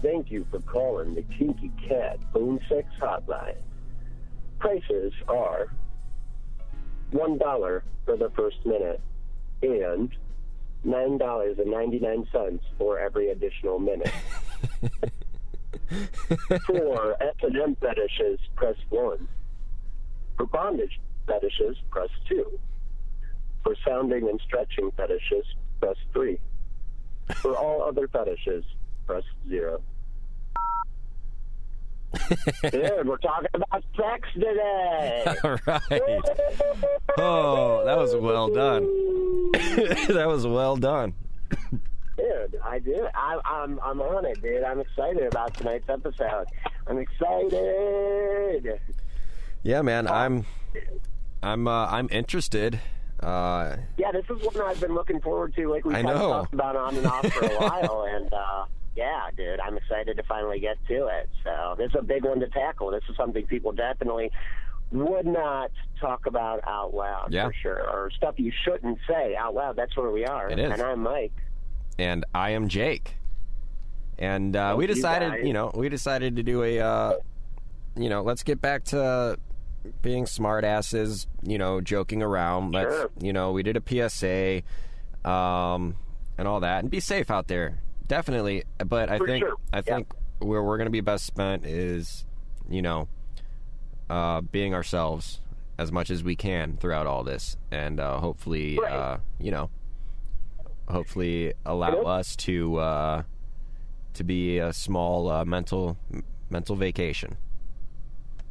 Thank you for calling the Kinky Cat Phone Sex Hotline. Prices are $1 for the first minute and $9.99 for every additional minute. For S&M fetishes, press 1. For bondage fetishes, press 2. For sounding and stretching fetishes, press 3. For all other fetishes, press 0. Dude, we're talking about sex today. All right. Oh, that was well done. That was well done. Dude, I did. I'm on it, dude. I'm excited about tonight's episode. I'm excited. Yeah, man. I'm interested. Yeah, this is one I've been looking forward to. Like we kind of talked about on and off for a while, and yeah, dude, I'm excited to finally get to it. So this is a big one to tackle. This is something people definitely would not talk about out loud, for sure, or stuff you shouldn't say out loud. That's where we are. It is. And I'm Mike. And I am Jake. And we decided to do a, let's get back to being smartasses, joking around. Let's, we did a PSA, and all that, and be safe out there. Definitely. But I think where we're going to be best spent is, being ourselves as much as we can throughout all this, and hopefully, hopefully allow us to be a small mental vacation.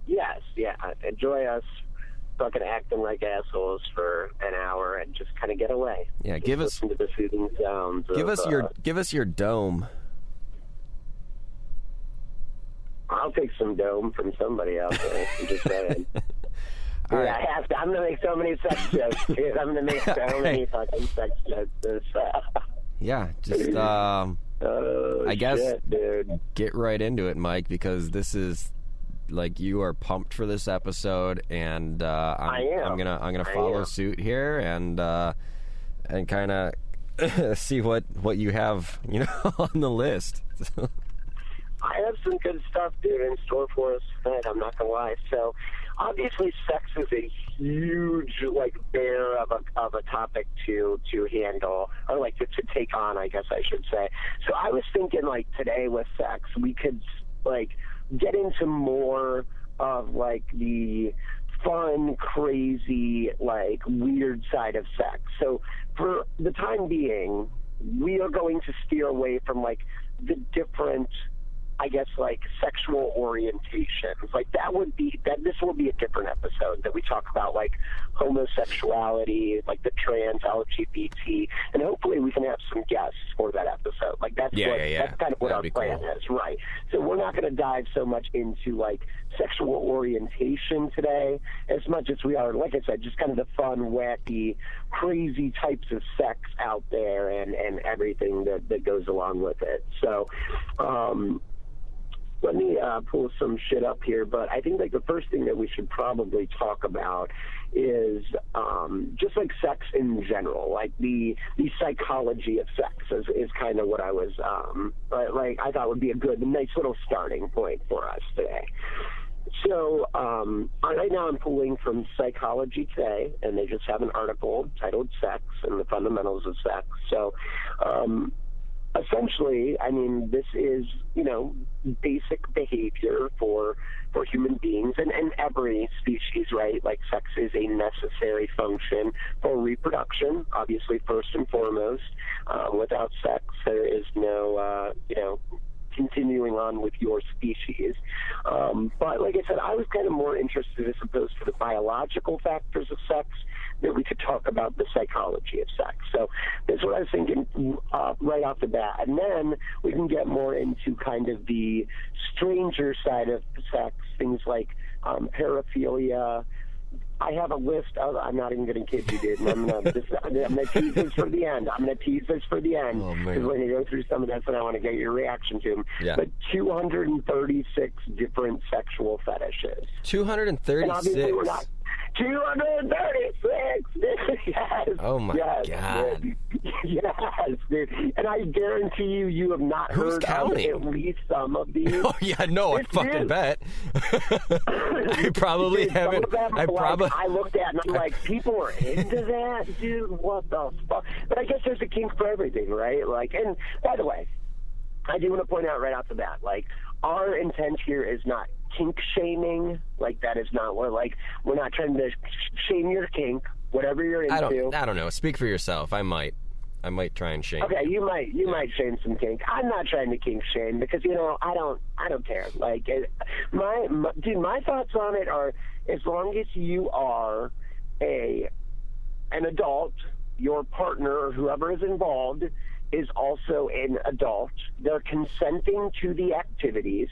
Yes, yeah. Enjoy us fucking acting like assholes for an hour and just kind of get away. Yeah, give us listen to the soothing sounds. Give us your dome. I'll take some dome from somebody out there. I'm just saying. Dude, right. I have to. I'm gonna make so many sex jokes, dude. I'm gonna make so many fucking sex jokes. Yeah, just I guess dude. Get right into it, Mike, because this is like you are pumped for this episode, and I'm gonna follow suit here and kind of see what you have on the list. I have some good stuff, dude, in store for us tonight. I'm not gonna lie. So, obviously, sex is a huge, bear of a topic to handle, or to take on, I guess I should say. So, I was thinking, today with sex, we could, get into more of, the fun, crazy, weird side of sex. So, for the time being, we are going to steer away from, the different, I guess, sexual orientations. This will be a different episode that we talk about, homosexuality, the trans, LGBT, and hopefully we can have some guests for that episode. That's kind of what our plan is, right? So we're not going to dive so much into, sexual orientation today as much as we are, like I said, just kind of the fun, wacky, crazy types of sex out there and everything that goes along with it. So, let me pull some shit up here, but I think the first thing that we should probably talk about is just sex in general, the psychology of sex is kind of what I was I thought would be a nice little starting point for us today. So right now I'm pulling from Psychology Today, and they just have an article titled "Sex and the Fundamentals of Sex." So essentially, I mean, this is, basic behavior for human beings and every species, right? Sex is a necessary function for reproduction, obviously, first and foremost. Without sex, there is no, continuing on with your species. But like I said, I was kind of more interested as opposed to the biological factors of sex, that we could talk about the psychology of sex. So that's what I was thinking right off the bat. And then we can get more into kind of the stranger side of sex, things like paraphilia. I have a list of, I'm not even going to kid you, dude, and I'm going to tease this for the end. Because when you go through some of this, and I want to get your reaction to them. Yeah. But 236 different sexual fetishes. 236? And obviously we're not... 236, dude. Yes. Oh my God. Dude. Yes, dude. And I guarantee you have not heard counting? of at least some of these. Oh yeah, no, I fucking bet. I probably dude, haven't. I looked at and I'm like, people are into that, dude. What the fuck? But I guess there's a kink for everything, right? Like, and by the way, I do want to point out right off the bat, like, our intent here is not kink shaming. Like, that is not what, like, we're not trying to shame your kink, whatever you're into. I don't know. Speak for yourself. I might try and shame. Okay, you might shame some kink. I'm not trying to kink shame because, you know, I don't care. Like, my thoughts on it are, as long as you are an adult, your partner or whoever is involved is also an adult, they're consenting to the activities,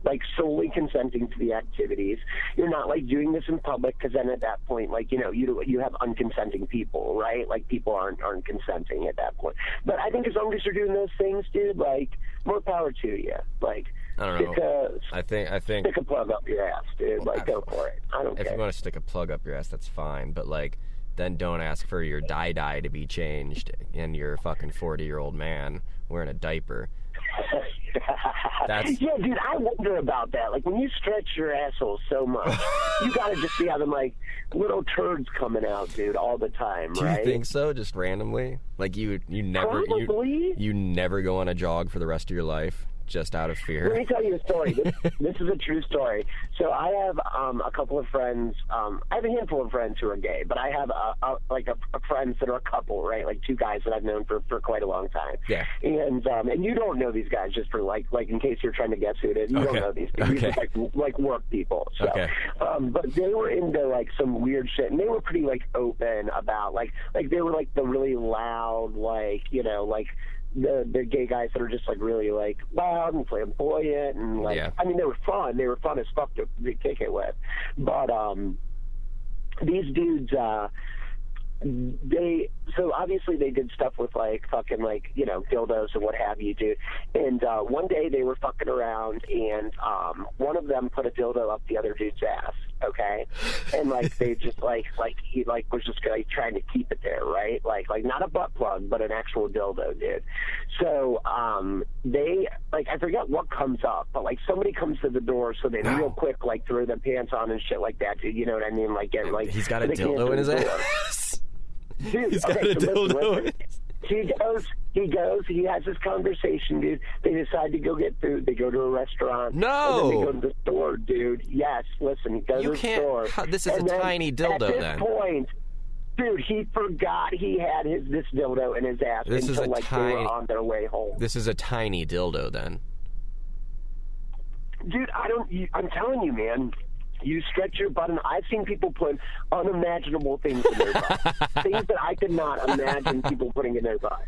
like solely consenting to the activities. You're not like doing this in public, because then at that point, like, you know, you have unconsenting people, right? Like, people aren't consenting at that point. But I think as long as you're doing those things, dude, like, more power to you. Like, I don't know. I think stick a plug up your ass, dude. Like, go for it. I don't care. If you want to stick a plug up your ass, that's fine. But like, then don't ask for your dye to be changed and you're a fucking 40-year-old man wearing a diaper. Yeah, dude, I wonder about that. Like, when you stretch your asshole so much, you gotta just see how them, like, little turds coming out, dude, all the time, right? Do you think so? Just randomly? Like, you never go on a jog for the rest of your life? Just out of fear? Let me tell you a story. This is a true story. So I have a couple of friends. I have a handful of friends who are gay, but I have a friends that are a couple, right? Like two guys that I've known for quite a long time. Yeah. And you don't know these guys, just for like in case you're trying to guess who it is. You don't know these people. Okay. These are like work people. So, but they were into like some weird shit, and they were pretty like open about like they were like the really loud, like, you know, like the gay guys that are just like really like loud and flamboyant and like, I mean, they were fun as fuck to kick it with, but these dudes so obviously they did stuff with like fucking like, you know, dildos and what have you, dude. And one day they were fucking around, and one of them put a dildo up the other dude's ass, okay? And like they just like he like was just like trying to keep it there, right? Like not a butt plug, but an actual dildo, dude. So they, like, I forget what comes up, but like somebody comes to the door, so they real quick like throw their pants on and shit like that, dude. You know what I mean? Like get like he's got a dildo in his ass. Dude, he's got a dildo. Listen. He goes, he has this conversation, dude. They decide to go get food. They go to a restaurant. No! And then they go to the store, dude. Yes, listen, he goes to the store. This is a tiny dildo, then. At this point, dude, he forgot he had this dildo in his ass until like they were on their way home. This is a tiny dildo, then. Dude, I'm telling you, man. You stretch your butt, and I've seen people put unimaginable things in their butt. Things that I could not imagine people putting in their butt.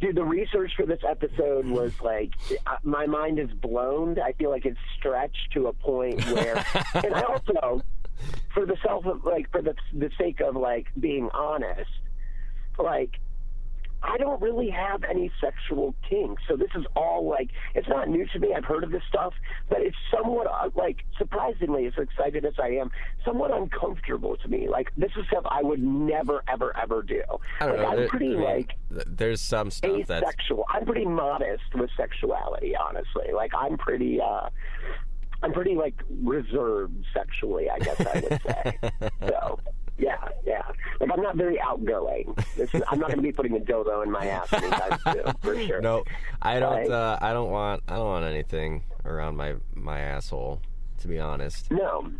Dude, the research for this episode was like, my mind is blown. I feel like it's stretched to a point where, and I also, for the sake of like being honest, like, I don't really have any sexual kinks, so this is all like, it's not new to me. I've heard of this stuff, but it's somewhat like, surprisingly, as excited as I am, somewhat uncomfortable to me. Like, this is stuff I would never, ever, ever do. I don't know. I'm pretty there's some stuff that's asexual. I'm pretty modest with sexuality, honestly. Like, I'm pretty like reserved sexually, I guess I would say. So. Yeah. Like, I'm not very outgoing. I'm not going to be putting a dildo in my ass anytime soon, for sure. No, I don't. I don't want anything around my asshole, to be honest. No.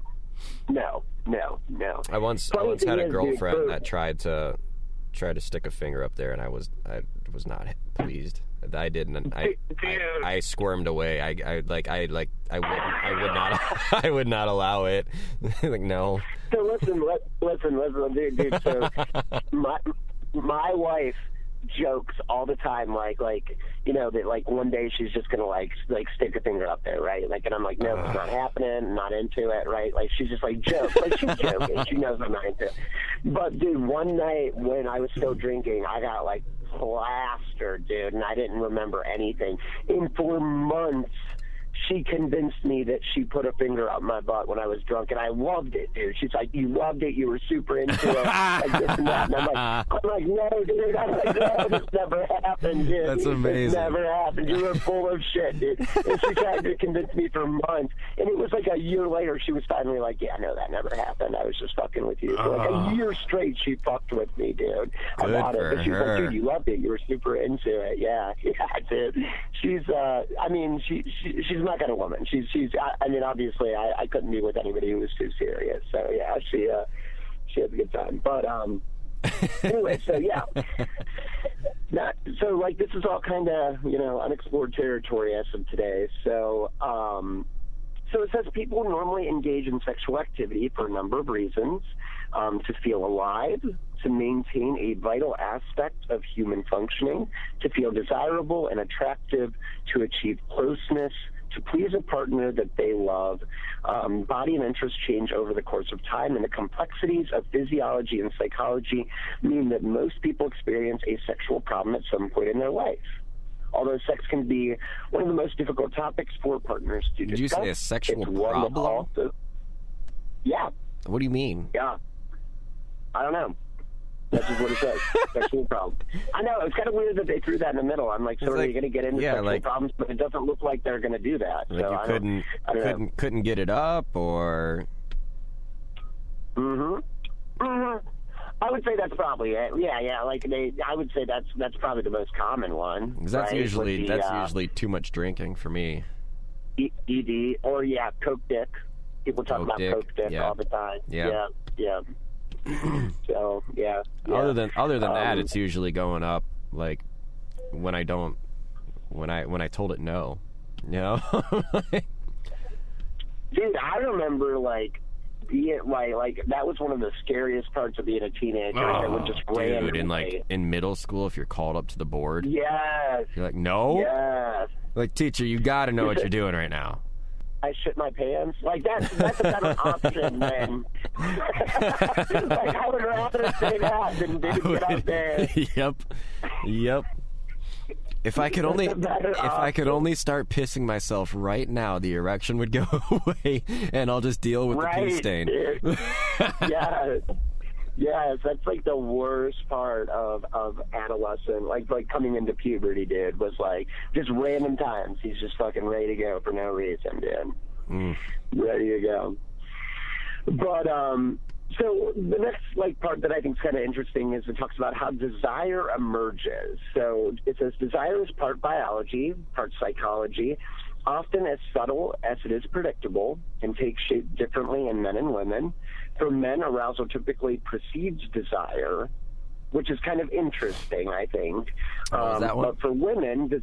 I once had a girlfriend that tried to stick a finger up there, and I was not pleased. I didn't. I squirmed away. I would not allow it. Like, no. So listen, dude. So my wife jokes all the time, like you know, that like one day she's just gonna like stick a finger up there, right? Like, and I'm like, no, it's not happening. I'm not into it, right? Like, she's just like joke, like she's joking. She knows I'm not into it. But dude, one night when I was still drinking, I got like plastered, dude, and I didn't remember anything. And for months, she convinced me that she put a finger up my butt when I was drunk, and I loved it, dude. She's like, you loved it, you were super into it, like this and that. And I'm like, no, dude. I'm like, no, this never happened, dude. That's amazing. This never happened. You were full of shit, dude. And she tried to convince me for months, and it was like a year later, she was finally like, yeah, no, that never happened. I was just fucking with you. So like a year straight, she fucked with me, dude. Good about for it. But she was like, her. dude, you loved it. You were super into it. Yeah, dude. She's, I mean, she's my kind of woman. She's. I mean, obviously, I couldn't be with anybody who was too serious. So yeah, she had a good time. But anyway, so yeah. So like, this is all kind of unexplored territory as of today. So so it says people normally engage in sexual activity for a number of reasons: to feel alive, to maintain a vital aspect of human functioning, to feel desirable and attractive, to achieve closeness, to please a partner that they love. Body and interests change over the course of time, and the complexities of physiology and psychology mean that most people experience a sexual problem at some point in their life. Although sex can be one of the most difficult topics for partners to discuss. Did you say a sexual problem? Yeah. What do you mean? Yeah. I don't know. That's just what it says. Sexual problem. I know, it's kind of weird that they threw that in the middle. I'm like, so are you going to get into sexual problems? But it doesn't look like they're going to do that. Like so you couldn't get it up, or... I would say that's probably it. Yeah. Like I would say that's probably the most common one. Because that's usually too much drinking for me. ED or coke dick. People talk about coke dick all the time. Yeah. So yeah. Other than that, it's usually going up like when I told it no. You know? Dude, I remember like being like that was one of the scariest parts of being a teenager. It would just randomly. In middle school, if you're called up to the board, yes, you're like, no, yes, like teacher, you got to know what you're doing right now. I shit my pants. Like that's a better option than. Like I would rather say that than get out there. Yep. If I could only start pissing myself right now, the erection would go away, and I'll just deal with the pee stain. Yes, that's like the worst part of adolescent, like coming into puberty, dude, was like just random times he's just fucking ready to go for no reason, dude. Ready to go. But so the next part that I think is kind of interesting is it talks about how desire emerges. So it says desire is part biology, part psychology, often as subtle as it is predictable, and takes shape differently in men and women. For men, arousal typically precedes desire, which is kind of interesting, I think. But for women,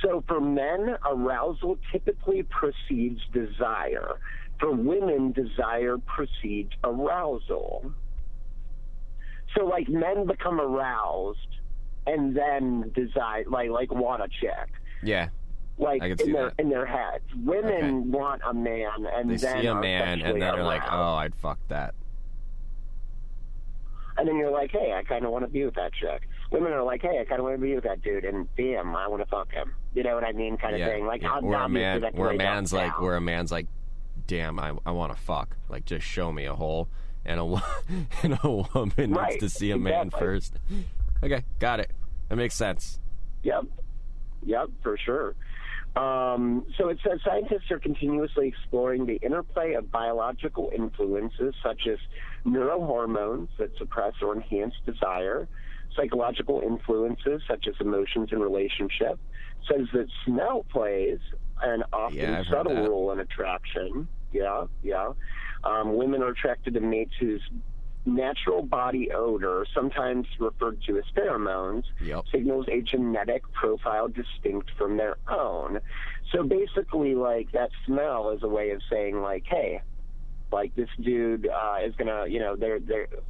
so for men, arousal typically precedes desire. For women, desire precedes arousal. So, like, men become aroused and then desire, like want a chick. Yeah. Like in their heads. Women want a man and they then see a man and then they're like, oh, I'd fuck that. And then you're like, hey, I kind of want to be with that chick. Women are like, hey, I kind of want to be with that dude, and damn, I want to fuck him. You know what I mean? Kind of thing. Like, where a man's like, damn, I want to fuck. Like, just show me a hole, and a woman needs to see a man first. Okay, got it. That makes sense. Yep, for sure. So it says scientists are continuously exploring the interplay of biological influences such as neurohormones that suppress or enhance desire, psychological influences such as emotions and relationship. Says that smell plays an often subtle role in attraction. Women are attracted to mates whose natural body odor, sometimes referred to as pheromones, signals a genetic profile distinct from their own. So basically, like, that smell is a way of saying, like, hey, like, this dude is gonna,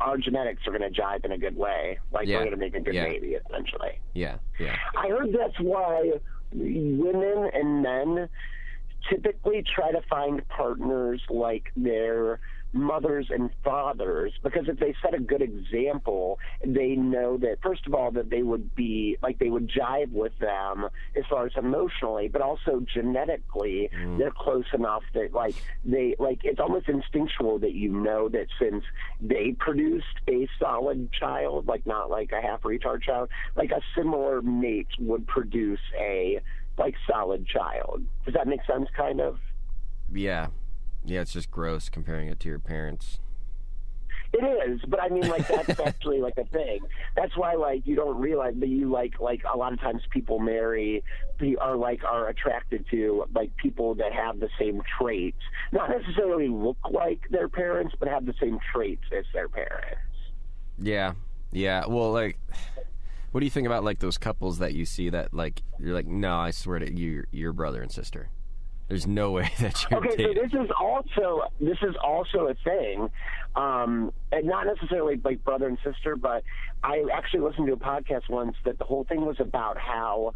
our genetics are gonna jive in a good way. Like, we're gonna make a good baby, essentially. Yeah. I heard that's why women and men typically try to find partners like their mothers and fathers, because if they set a good example, they know that, first of all, that they would be, like, they would jive with them as far as emotionally, but also genetically, they're close enough that, like, it's almost instinctual that you know that since they produced a solid child, like, not like a half-retard child, like a similar mate would produce a, like, solid child. Does that make sense, kind of? Yeah. Yeah, it's just gross comparing it to your parents. It is, but I mean, like, that's actually, like, a thing. That's why, like, you don't realize that you, like, a lot of times people are attracted to, like, people that have the same traits. Not necessarily look like their parents, but have the same traits as their parents. Yeah. Yeah. Well, like, what do you think about, like, those couples that you see that, like, you're like, no, I swear to you, you're brother and sister? There's no way that you're dating. So this is also a thing, and not necessarily like brother and sister, but I actually listened to a podcast once that the whole thing was about how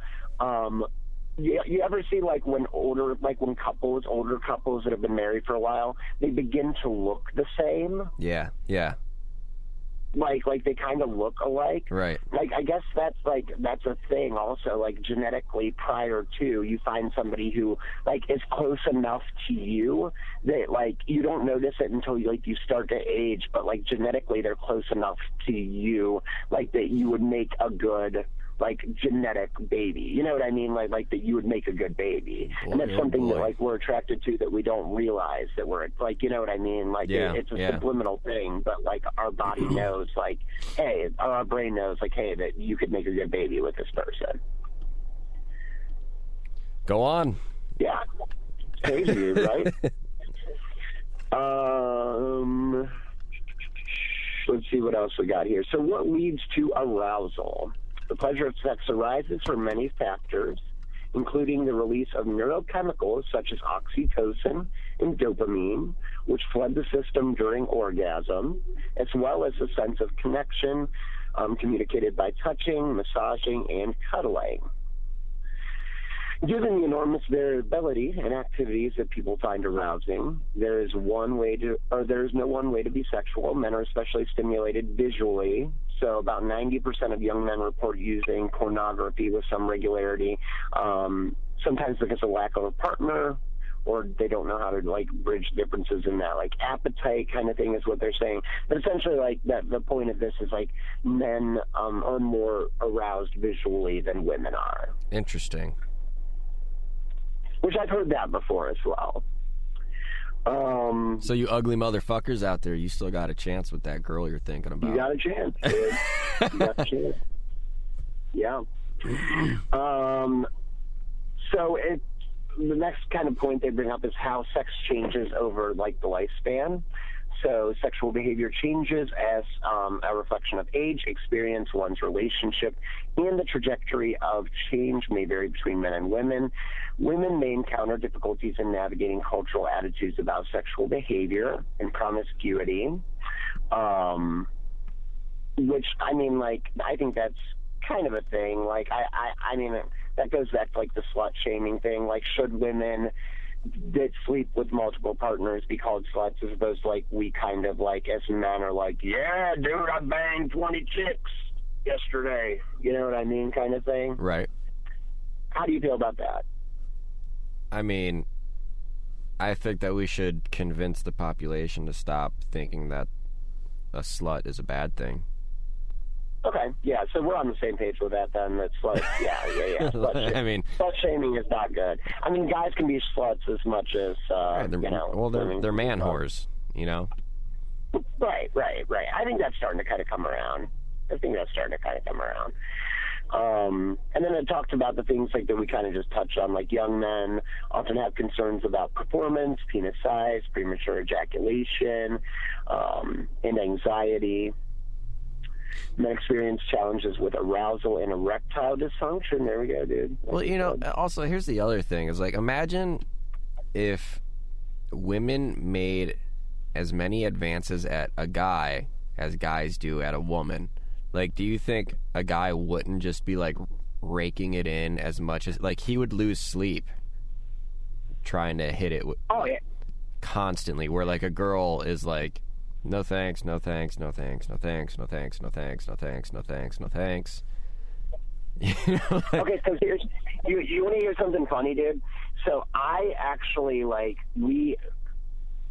you ever see like when older couples that have been married for a while, they begin to look the same. Yeah. Like they kind of look alike. Right. Like, I guess that's a thing also, like, genetically prior to, you find somebody who, like, is close enough to you that, like, you don't notice it until, you start to age, but, like, genetically they're close enough to you, like, that you would make a good, like, genetic baby. You know what I mean? Like that you would make a good baby. And that's something that, like, we're attracted to that we don't realize that we're, like, you know what I mean? Like, it's a subliminal thing, but, like, our body knows, like, hey, our brain knows, like, hey, that you could make a good baby with this person. Go on. Yeah. It's crazy, right? Let's see what else we got here. So what leads to arousal? The pleasure of sex arises from many factors, including the release of neurochemicals such as oxytocin and dopamine, which flood the system during orgasm, as well as a sense of connection communicated by touching, massaging, and cuddling. Given the enormous variability in activities that people find arousing, there is no one way to be sexual. Men are especially stimulated visually. So about 90% of young men report using pornography with some regularity, sometimes because of lack of a partner, or they don't know how to, like, bridge differences in that, like, appetite kind of thing is what they're saying. But essentially, like, the point of this is, like, men are more aroused visually than women are. Interesting. Which I've heard that before as well. So you ugly motherfuckers out there, you still got a chance with that girl you're thinking about. You got a chance, dude. You got a chance. Yeah. So the next kind of point they bring up is how sex changes over, like, the lifespan. So sexual behavior changes as a reflection of age, experience, one's relationship, and the trajectory of change may vary between men and women. Women may encounter difficulties in navigating cultural attitudes about sexual behavior and promiscuity, which, I mean, like, I think that's kind of a thing. Like, I mean, that goes back to, like, the slut-shaming thing. Like, should women that sleep with multiple partners be called sluts, as opposed to, like, we kind of, like, as men are like, yeah, dude, I banged 20 chicks yesterday. You know what I mean, kind of thing? Right. How do you feel about that? I mean, I think that we should convince the population to stop thinking that a slut is a bad thing. Okay, yeah, so we're on the same page with that then. That's like, yeah. I mean, slut shaming is not good. I mean, guys can be sluts as much as, they're man whores, you know? Right. I think that's starting to kind of come around. And then it talked about the things like that we kind of just touched on, like young men often have concerns about performance, penis size, premature ejaculation, and anxiety. Men experience challenges with arousal and erectile dysfunction. There we go, dude. Well, you know, also, here's the other thing. Is like, imagine if women made as many advances at a guy as guys do at a woman. Like, do you think a guy wouldn't just be, like, raking it in as much as... Like, he would lose sleep trying to hit it. Oh, yeah. constantly, where like a girl is like, no thanks, no thanks, no thanks, no thanks, no thanks, no thanks, no thanks, no thanks, no thanks. You know, like, okay, so here's, you want to hear something funny, dude? So I actually, like,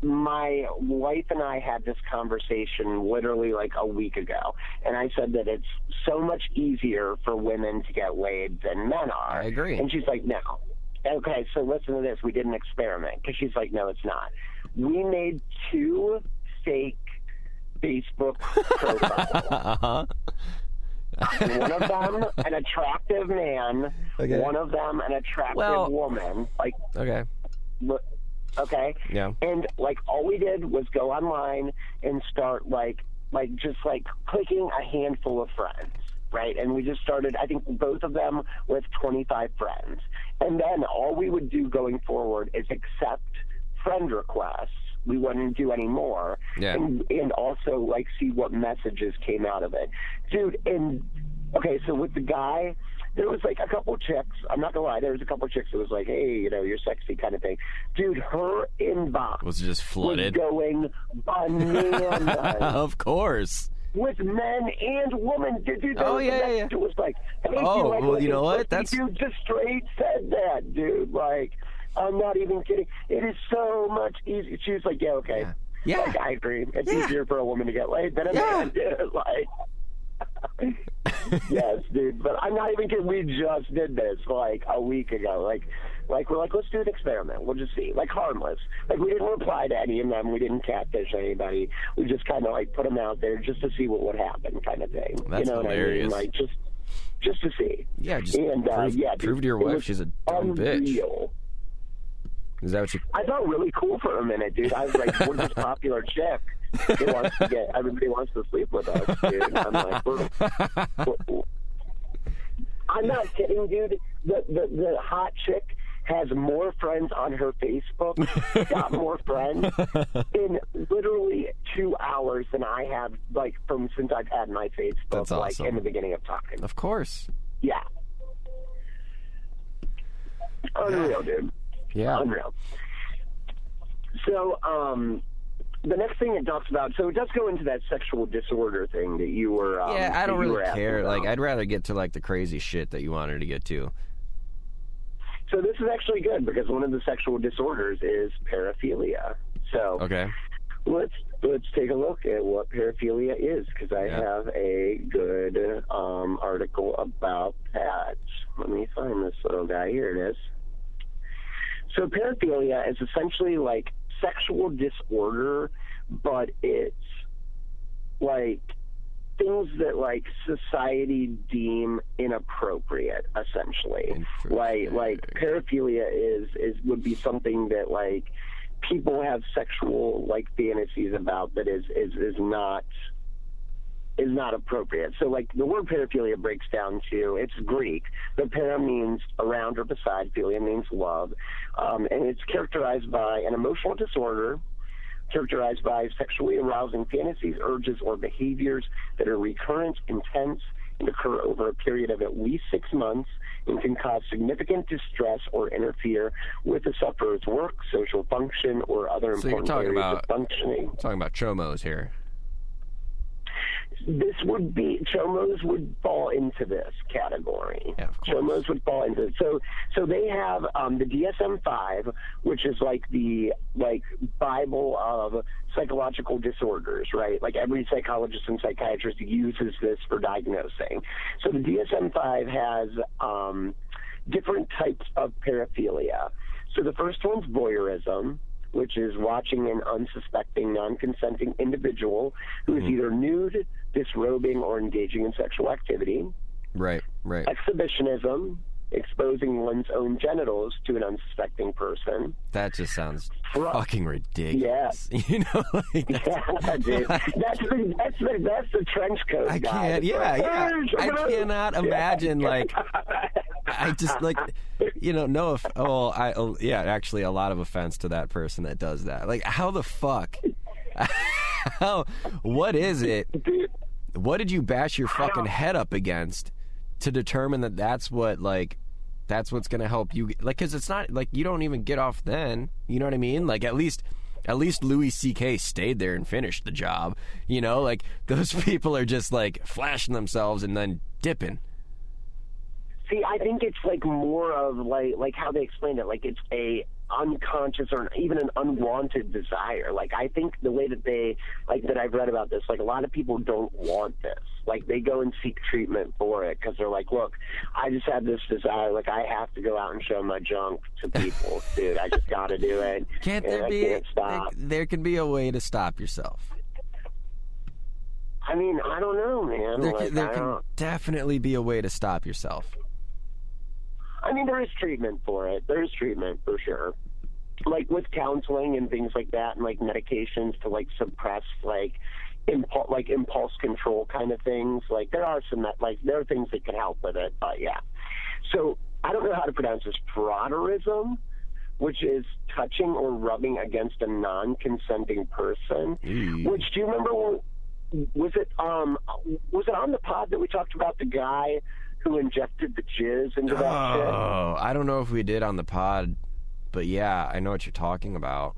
my wife and I had this conversation literally like a week ago, and I said that it's so much easier for women to get laid than men are. I agree. And she's like, no. Okay, so listen to this. We did an experiment, because she's like, no, it's not. We made 2 fake Facebook profiles. One of them an attractive man, okay. One of them an attractive woman. Like, okay. Okay? Yeah. And, like, all we did was go online and start, just clicking a handful of friends, right? And we just started, I think, both of them with 25 friends. And then all we would do going forward is accept friend requests. We wouldn't do any more. Yeah. And also, like, see what messages came out of it. Dude, okay, so with the guy, there was, like, a couple chicks. I'm not going to lie. There was a couple chicks that was like, hey, you know, you're sexy kind of thing. Dude, her inbox was just flooded. Was going bananas. Of course. With men and women. Dude, yeah. It was like, hey, you know what? That's... Dude just straight said that, dude. Like, I'm not even kidding. It is so much easier. She was like, yeah, okay. Yeah. Like, I agree. It's easier for a woman to get laid than a man, dude. Like, yes, dude. But I'm not even kidding. We just did this, like, a week ago. Like, we're like, let's do an experiment. We'll just see. Like, harmless. Like, we didn't reply to any of them. We didn't catfish anybody. We just kind of, like, put them out there just to see what would happen, kind of thing. That's you know hilarious. What I mean? Like, just to see. Yeah, just prove to your dude, wife she's a dumb bitch. Is that what you... I felt really cool for a minute, dude. I was like, we're this popular chick. Everybody wants to sleep with us, dude. I'm like, I'm not kidding, dude. The hot chick has more friends on her Facebook, got more friends in literally 2 hours than I have, like, since I've had my Facebook. That's awesome. Like, in the beginning of time. Of course. Yeah. Unreal, dude. Yeah. Unreal. So, the next thing it talks about, so it does go into that sexual disorder thing that you were. I don't really care. About. Like, I'd rather get to like the crazy shit that you wanted to get to. So this is actually good, because one of the sexual disorders is paraphilia. So okay, let's take a look at what paraphilia is, because I have a good article about that. Let me find this little guy. Here it is. So paraphilia is essentially like sexual disorder, but it's like things that like society deem inappropriate, essentially. Like paraphilia would be something that like people have sexual like fantasies about that is not appropriate. So like the word paraphilia breaks down to, it's Greek. The para means around or beside, philia means love, and it's characterized by an emotional disorder characterized by sexually arousing fantasies, urges, or behaviors that are recurrent, intense, and occur over a period of at least 6 months, and can cause significant distress or interfere with the sufferer's work, social function, or other important areas of functioning. Talking about chomos here. This would be, chomos would fall into this category. Yeah, of course. Chomos would fall into it. So they have the DSM-5, which is like the Bible of psychological disorders, right? Like every psychologist and psychiatrist uses this for diagnosing. So the DSM-5 has different types of paraphilia. So the first one's voyeurism, which is watching an unsuspecting, non-consenting individual who is either nude, disrobing, or engaging in sexual activity. Right. Exhibitionism, exposing one's own genitals to an unsuspecting person. That just sounds fucking ridiculous. Yeah. You know, like yeah, dude. That's the trench coat. I can't. Yeah. I cannot imagine. Like, I just like, you know, actually, a lot of offense to that person that does that. Like, how the fuck? What is it? What did you bash your fucking head up against to determine that that's what's going to help you? Like, because it's not like you don't even get off then. You know what I mean? Like, at least At least Louis C.K. stayed there and finished the job. You know, like, those people are just, like, flashing themselves and then dipping. See, I think it's, like, more of, like how they explained it. Like, it's a unconscious or even an unwanted desire. Like, I think the way that they, like, that I've read about this, like, a lot of people don't want this. Like, they go and seek treatment for it because they're like, look, I just have this desire. Like, I have to go out and show my junk to people. Dude, I just got to do it. Can't stop. There can be a way to stop yourself. I mean, I don't know, man. There can definitely be a way to stop yourself. I mean, there is treatment for it. There is treatment for sure. Like with counseling and things like that, and like medications to like suppress like impulse control kind of things. Like there are there are things that can help with it. But yeah. So I don't know how to pronounce this. Frotteurism, which is touching or rubbing against a non-consenting person. Which, do you remember? Was it on the pod that we talked about the guy who injected the jizz into that shit? Oh, I don't know if we did on the pod, but yeah, I know what you're talking about.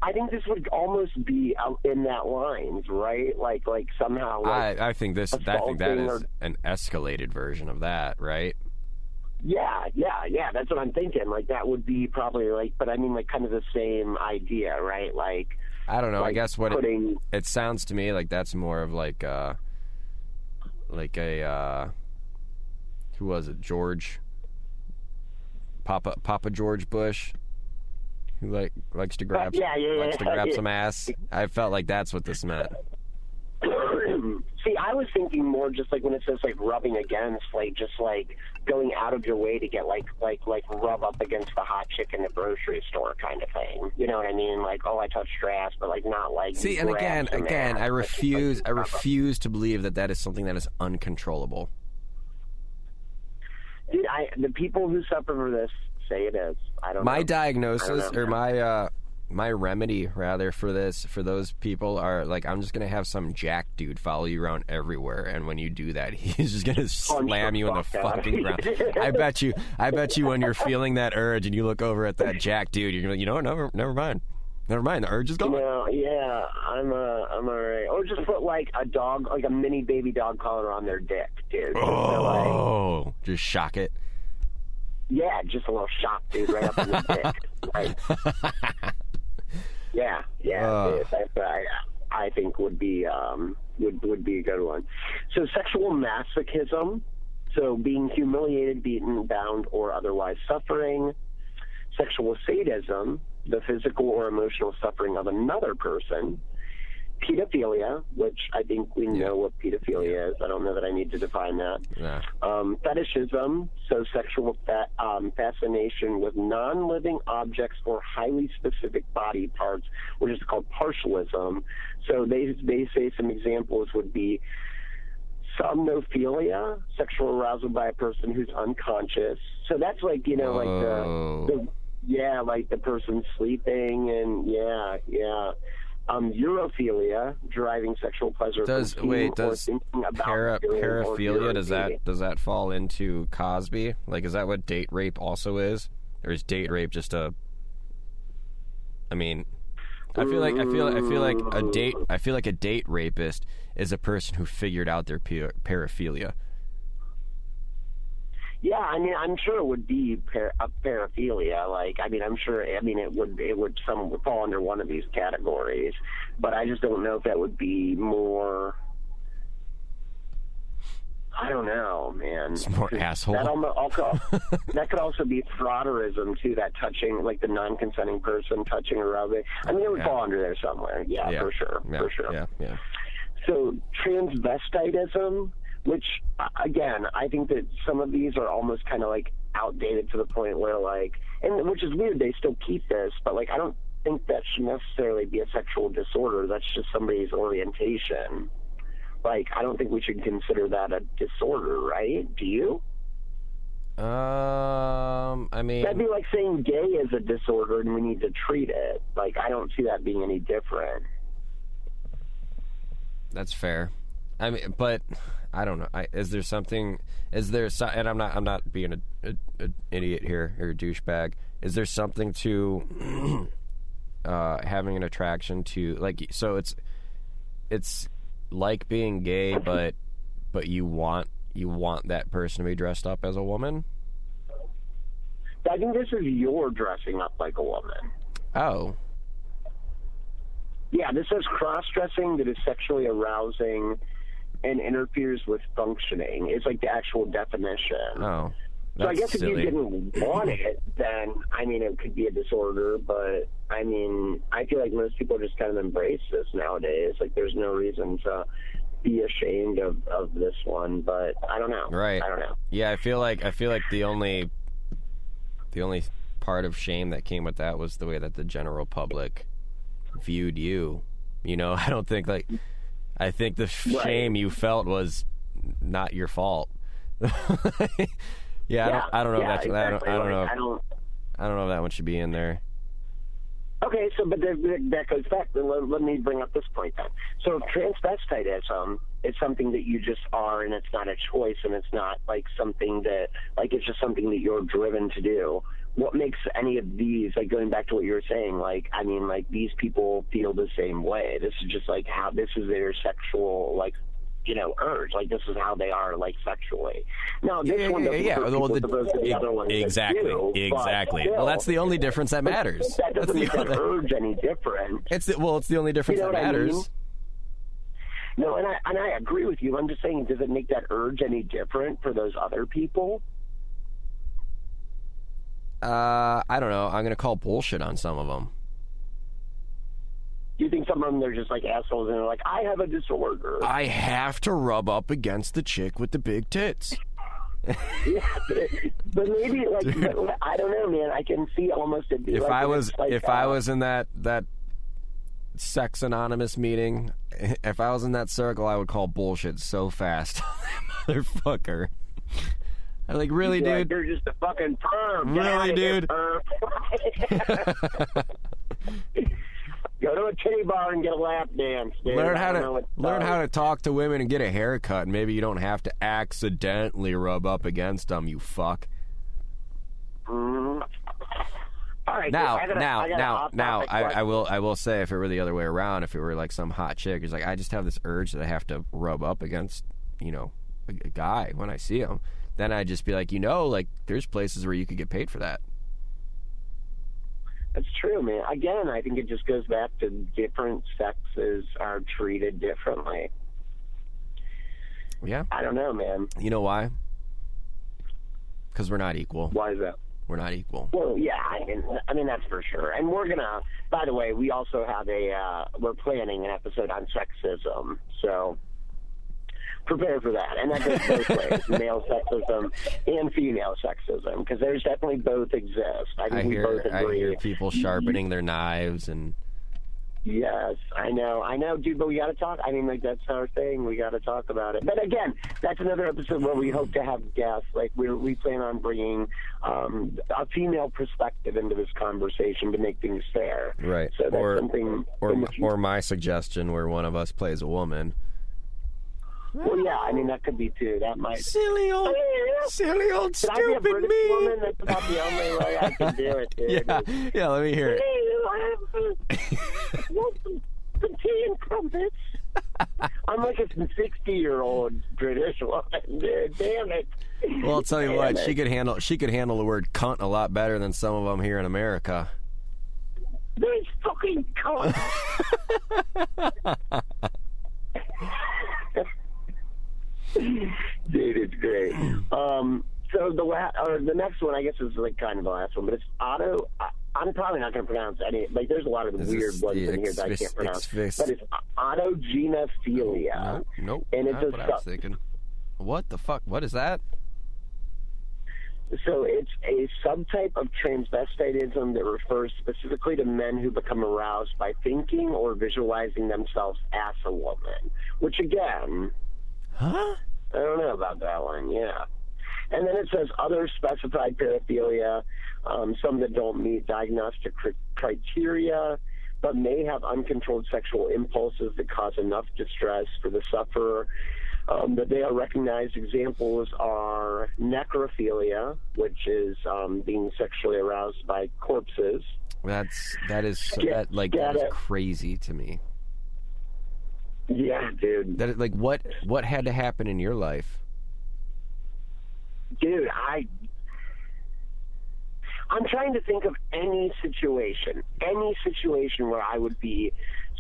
I think this would almost be in that lines, right? Like somehow. Like I think that is an escalated version of that, right? Yeah. That's what I'm thinking. Like that would be probably like, but I mean, like kind of the same idea, right? Like. I don't know. I guess what it sounds to me like that's more of like a who was it? Papa George Bush, who likes to grab some ass. I felt like that's what this meant. See, I was thinking more just like when it says like rubbing against, like just like going out of your way to get like rub up against the hot chick in the grocery store kind of thing. You know what I mean? Like, oh, I touched your ass, but like not like. See, and again, I refuse to believe that is something that is uncontrollable. Dude, the people who suffer from this say it is. I don't know. My diagnosis or my remedy rather for those people are like, I'm just gonna have some jack dude follow you around everywhere, and when you do that, he's just gonna slam you in the fucking ground. I bet you when you're feeling that urge and you look over at that jack dude, you're gonna be like, never mind, the urge is gone. Yeah, I'm alright. Or just put like a dog, like a mini baby dog collar on their dick, dude. Oh, just shock it. Yeah, just a little shock, dude, right up in the dick. Like, yeah, dude, that's I think would be a good one. So sexual masochism, so being humiliated, beaten, bound, or otherwise suffering. Sexual sadism, the physical or emotional suffering of another person. Pedophilia, which I think we know what pedophilia is. I don't know that I need to define that. Yeah. Fetishism, so sexual fascination with non-living objects or highly specific body parts, which is called partialism. So they say some examples would be somnophilia, sexual arousal by a person who's unconscious. So that's like, like like the person sleeping and Europhilia, deriving sexual pleasure does paraphilia, does that fall into Cosby? Like, is that what date rape also is? Or is date rape just a I feel like a date rapist is a person who figured out their paraphilia. Yeah, I'm sure it would be paraphilia. Like, I'm sure. It would fall under one of these categories, but I just don't know if that would be more. I don't know, man. It's more asshole. That could also be frotteurism too. That touching, like the non-consenting person touching or rubbing. It would fall under there somewhere. Yeah, for sure. For sure. Yeah. So transvestitism. Which, again, I think that some of these are almost kind of, like, outdated to the point where, like, and which is weird, they still keep this, but, like, I don't think that should necessarily be a sexual disorder. That's just somebody's orientation. Like, I don't think we should consider that a disorder, right? Do you? That'd be like saying gay is a disorder and we need to treat it. Like, I don't see that being any different. That's fair. But I don't know. And I'm not being an idiot here or a douchebag. Is there something to having an attraction to, like, so it's like being gay, but you want that person to be dressed up as a woman? I think this is your dressing up like a woman. Oh. Yeah, this says cross-dressing that is sexually arousing and interferes with functioning. It's like the actual definition. Oh. So I guess silly. if you didn't want it, then, I mean, it could be a disorder, but, I mean, I feel like most people just kind of embrace this nowadays. Like, there's no reason to be ashamed of this one, but I don't know. Right. I don't know. Yeah, I feel like the only part of shame that came with that was the way that the general public viewed you. You know, I don't think, like, I think the shame you felt was not your fault. Yeah, I don't know if that's exactly. I don't know if that one should be in there. Okay, so but that goes back. Let me bring up this point then. So if transvestitism is something that you just are, and it's not a choice, and it's not like something that, like, it's just something that you're driven to do, what makes any of these, like, going back to what you were saying, like, I mean, like, these people feel the same way. This is just like how this is their sexual, like, you know, urge. Like, this is how they are, like, sexually. Now, this one doesn't hurt people as opposed to the other ones exactly. Still, well, that's the only difference that matters. That doesn't make that urge any different. It's the only difference that matters. I mean? No, and I agree with you. I'm just saying, does it make that urge any different for those other people? I don't know. I'm going to call bullshit on some of them. Do you think some of them, they're just like assholes and they're like, I have a disorder. I have to rub up against the chick with the big tits. Yeah, but maybe, like, but I don't know, man. I can see almost it. If I was in that Sex Anonymous meeting, if I was in that circle, I would call bullshit so fast. Motherfucker. I'm like, really, dude? Like, you're just a fucking perv. Really, dude? Go to a titty bar and get a lap dance, dude. Learn how to talk to women and get a haircut, and maybe you don't have to accidentally rub up against them, you fuck. Mm-hmm. All right. Now, I will say, if it were the other way around, if it were like some hot chick who's like, I just have this urge that I have to rub up against, you know, a guy when I see him, then I'd just be like, you know, like, there's places where you could get paid for that. That's true, man. Again, I think it just goes back to different sexes are treated differently. Yeah. I don't know, man. You know why? Because we're not equal. Why is that? We're not equal. Well, yeah, I mean that's for sure. And we're gonna. By the way, we also have we're planning an episode on sexism, so prepare for that. And that goes both ways: male sexism and female sexism, because there's definitely both exist. I think we both agree. I hear people sharpening their knives and. Yes, I know, dude, but we got to talk. I mean, like, that's our thing. We got to talk about it. But again, that's another episode where we hope to have guests. Like, we plan on bringing a female perspective into this conversation to make things fair. Right. So that's something. Or my suggestion where one of us plays a woman. Well, yeah, I mean, that could be too. That might. Silly old stupid Can I be a British me. woman? That's about the only way I can do it, dude. Yeah, let me hear it. Some tea and crumpets. I'm like a 60-year-old British woman, dude. Damn it. Well, I'll tell you what, she could handle the word cunt a lot better than some of them here in America. These fucking cunts. Dude, it's great. So the next one, I guess, is like kind of the last one, but it's Otto. I'm probably not going to pronounce any. Like, there's a lot of weird ones in here that I can't pronounce. But it's autogenophilia. Nope. And it's what I was thinking. What the fuck? What is that? So it's a subtype of transvestitism that refers specifically to men who become aroused by thinking or visualizing themselves as a woman. Which, again, I don't know about that one. Yeah. And then it says other specified paraphilia, some that don't meet diagnostic criteria, but may have uncontrolled sexual impulses that cause enough distress for the sufferer But they are recognized examples are necrophilia, which is being sexually aroused by corpses. That is crazy to me. Yeah, dude. That like what had to happen in your life? Dude, I'm trying to think of any situation where I would be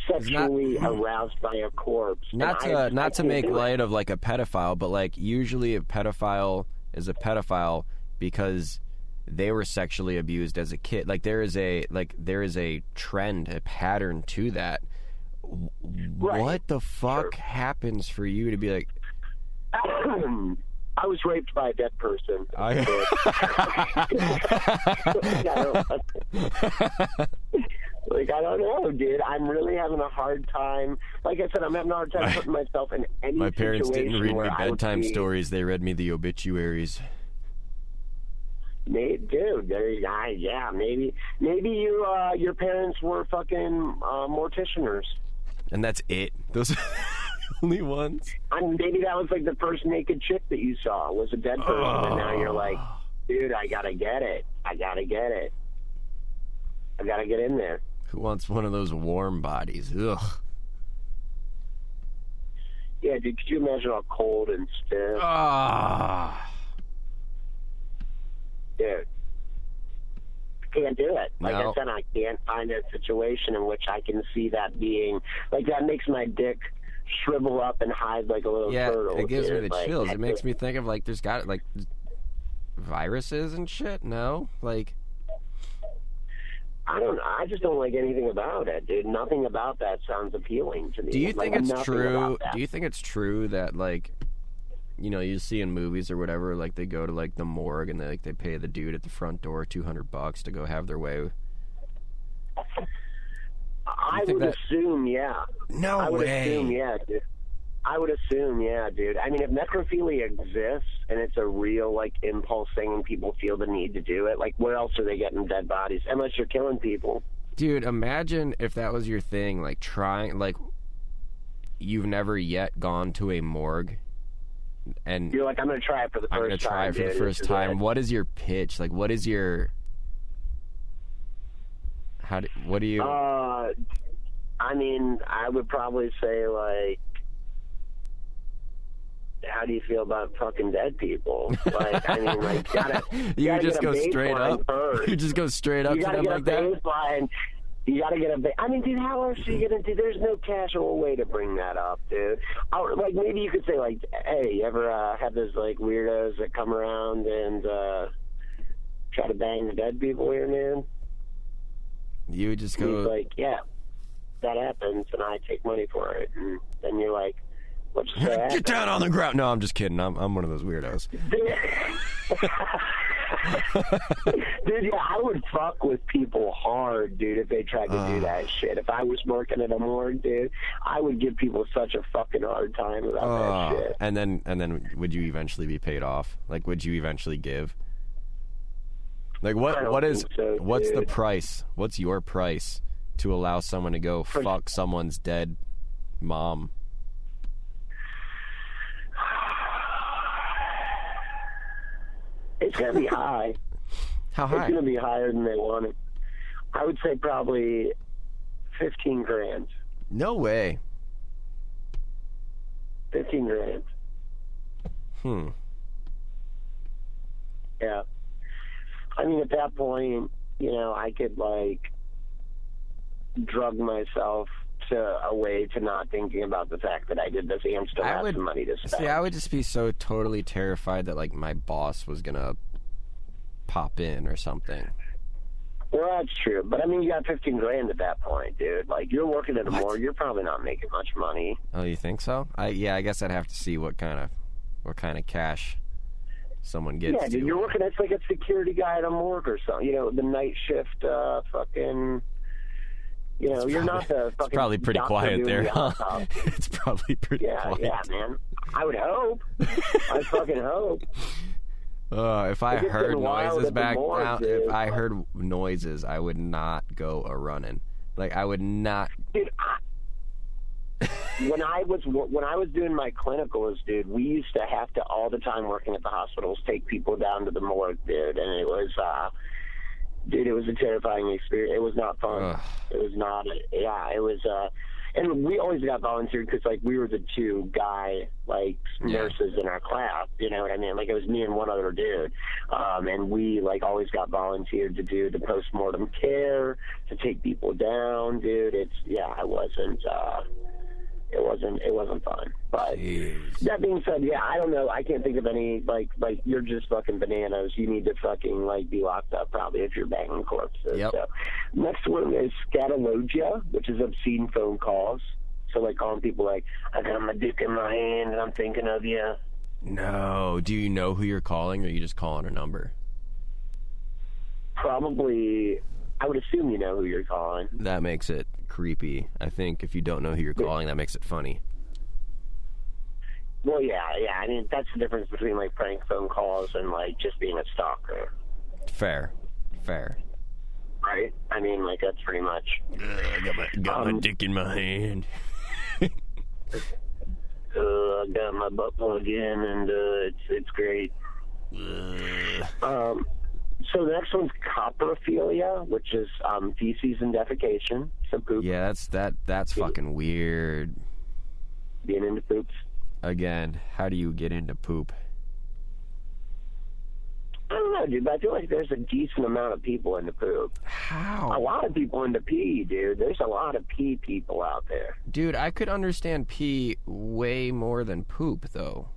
sexually aroused by a corpse. Not to make light of like a pedophile, but like usually a pedophile is a pedophile because they were sexually abused as a kid. Like there is a trend, a pattern to that. Right. What the fuck happens for you to be like? I was raped by a dead person. Like, I don't know, dude. I'm really having a hard time. Like I said, I'm having a hard time putting myself in any situation. My parents didn't read me bedtime stories. They read me the obituaries. Dude, yeah, maybe your parents were fucking morticianers. And that's it? Those are the only ones? Maybe that was like the first naked chick that you saw was a dead person, and now you're like, dude, I gotta get it. I gotta get in there. Who wants one of those warm bodies? Ugh. Yeah, dude, could you imagine how cold and stiff? Dude. Can't do it. Like I said, I can't find a situation in which I can see that being like that makes my dick shrivel up and hide like a little turtle. Yeah, it gives me the like, chills. It makes me think of like there's got like viruses and shit. No, like I just don't like anything about it, dude. Nothing about that sounds appealing to me. Do you think it's true? Do you think it's true that like, you know, you see in movies or whatever, like they go to like the morgue and they pay the dude at the front door $200 to go have their way? I would assume, yeah. No way. I would assume, yeah, dude. I would assume, yeah, dude. I mean, if necrophilia exists and it's a real, like, impulse thing and people feel the need to do it, like, where else are they getting dead bodies? Unless you're killing people. Dude, imagine if that was your thing, like, trying, like, you've never yet gone to a morgue. And you're like, I'm going to try it for the first time. I'm going to try it for the first time. What is your pitch? Like, what is your... what do you... I mean, I would probably say, like, how do you feel about fucking dead people? Like, I mean, like, you just go straight up. You just go straight up to them like that. You gotta get a I mean, dude, how else are you gonna do? There's no casual way to bring that up, dude. Like, maybe you could say, like, hey, you ever have those like weirdos that come around and try to bang the dead people here, man? You would just go. He's like, yeah, that happens, and I take money for it. And then you're like, what's that? Get down on the ground. No, I'm just kidding. I'm one of those weirdos. Dude, yeah, I would fuck with people hard, dude, if they tried to do that shit. If I was working at a morgue, dude, I would give people such a fucking hard time about that shit. And then would you eventually be paid off? Like, would you eventually give? Like, what's the price? What's your price to allow someone to go fuck someone's dead mom? It's going to be high. How high? It's going to be higher than they want it. I would say probably $15,000. No way. $15,000. Yeah. I mean, at that point, you know, I could, like, drug myself to a way to not thinking about the fact that I did this and still have some money to spend. See, I would just be so totally terrified that, like, my boss was going to pop in or something. Well, that's true. But, I mean, you got $15,000 at that point, dude. Like, you're working at a morgue. You're probably not making much money. Oh, you think so? I guess I'd have to see what kind of cash someone gets. Yeah, dude, you're working as, like, a security guy at a morgue or something. You know, the night shift fucking... You know, you're not the fucking... It's probably pretty quiet there, huh? It's probably pretty quiet. Yeah, man. I would hope. I fucking hope. If I heard noises back down, if I heard noises, I would not go a running. Like, I would not... Dude, when I was doing my clinicals, dude, we used to have to all the time working at the hospitals take people down to the morgue, dude, and it was it was a terrifying experience. It was not fun. Ugh. It was not. It was. And we always got volunteered because, like, we were the two guy, like, nurses in our class. You know what I mean? Like, it was me and one other dude. And we, like, always got volunteered to do the postmortem care, to take people down, dude. It wasn't fun. But that being said, I don't know. I can't think of any, like you're just fucking bananas. You need to fucking, like, be locked up probably if you're banging corpses. Yep. So, next one is scatologia, which is obscene phone calls. So, like, calling people like, I got my dick in my hand and I'm thinking of you. No. Do you know who you're calling, or are you just calling a number? Probably, I would assume you know who you're calling. That makes it creepy. I think if you don't know who you're calling, that makes it funny. Well, yeah. I mean, that's the difference between, like, prank phone calls and, like, just being a stalker. Fair. Right? I mean, like, that's pretty much. I got my dick in my hand. I got my butt plug in, and it's great. So the next one's coprophilia, which is feces and defecation. So poop. Yeah, that's fucking weird. Being into poops. Again, how do you get into poop? I don't know, dude, but I feel like there's a decent amount of people into poop. How? A lot of people into pee, dude. There's a lot of pee people out there. Dude, I could understand pee way more than poop, though.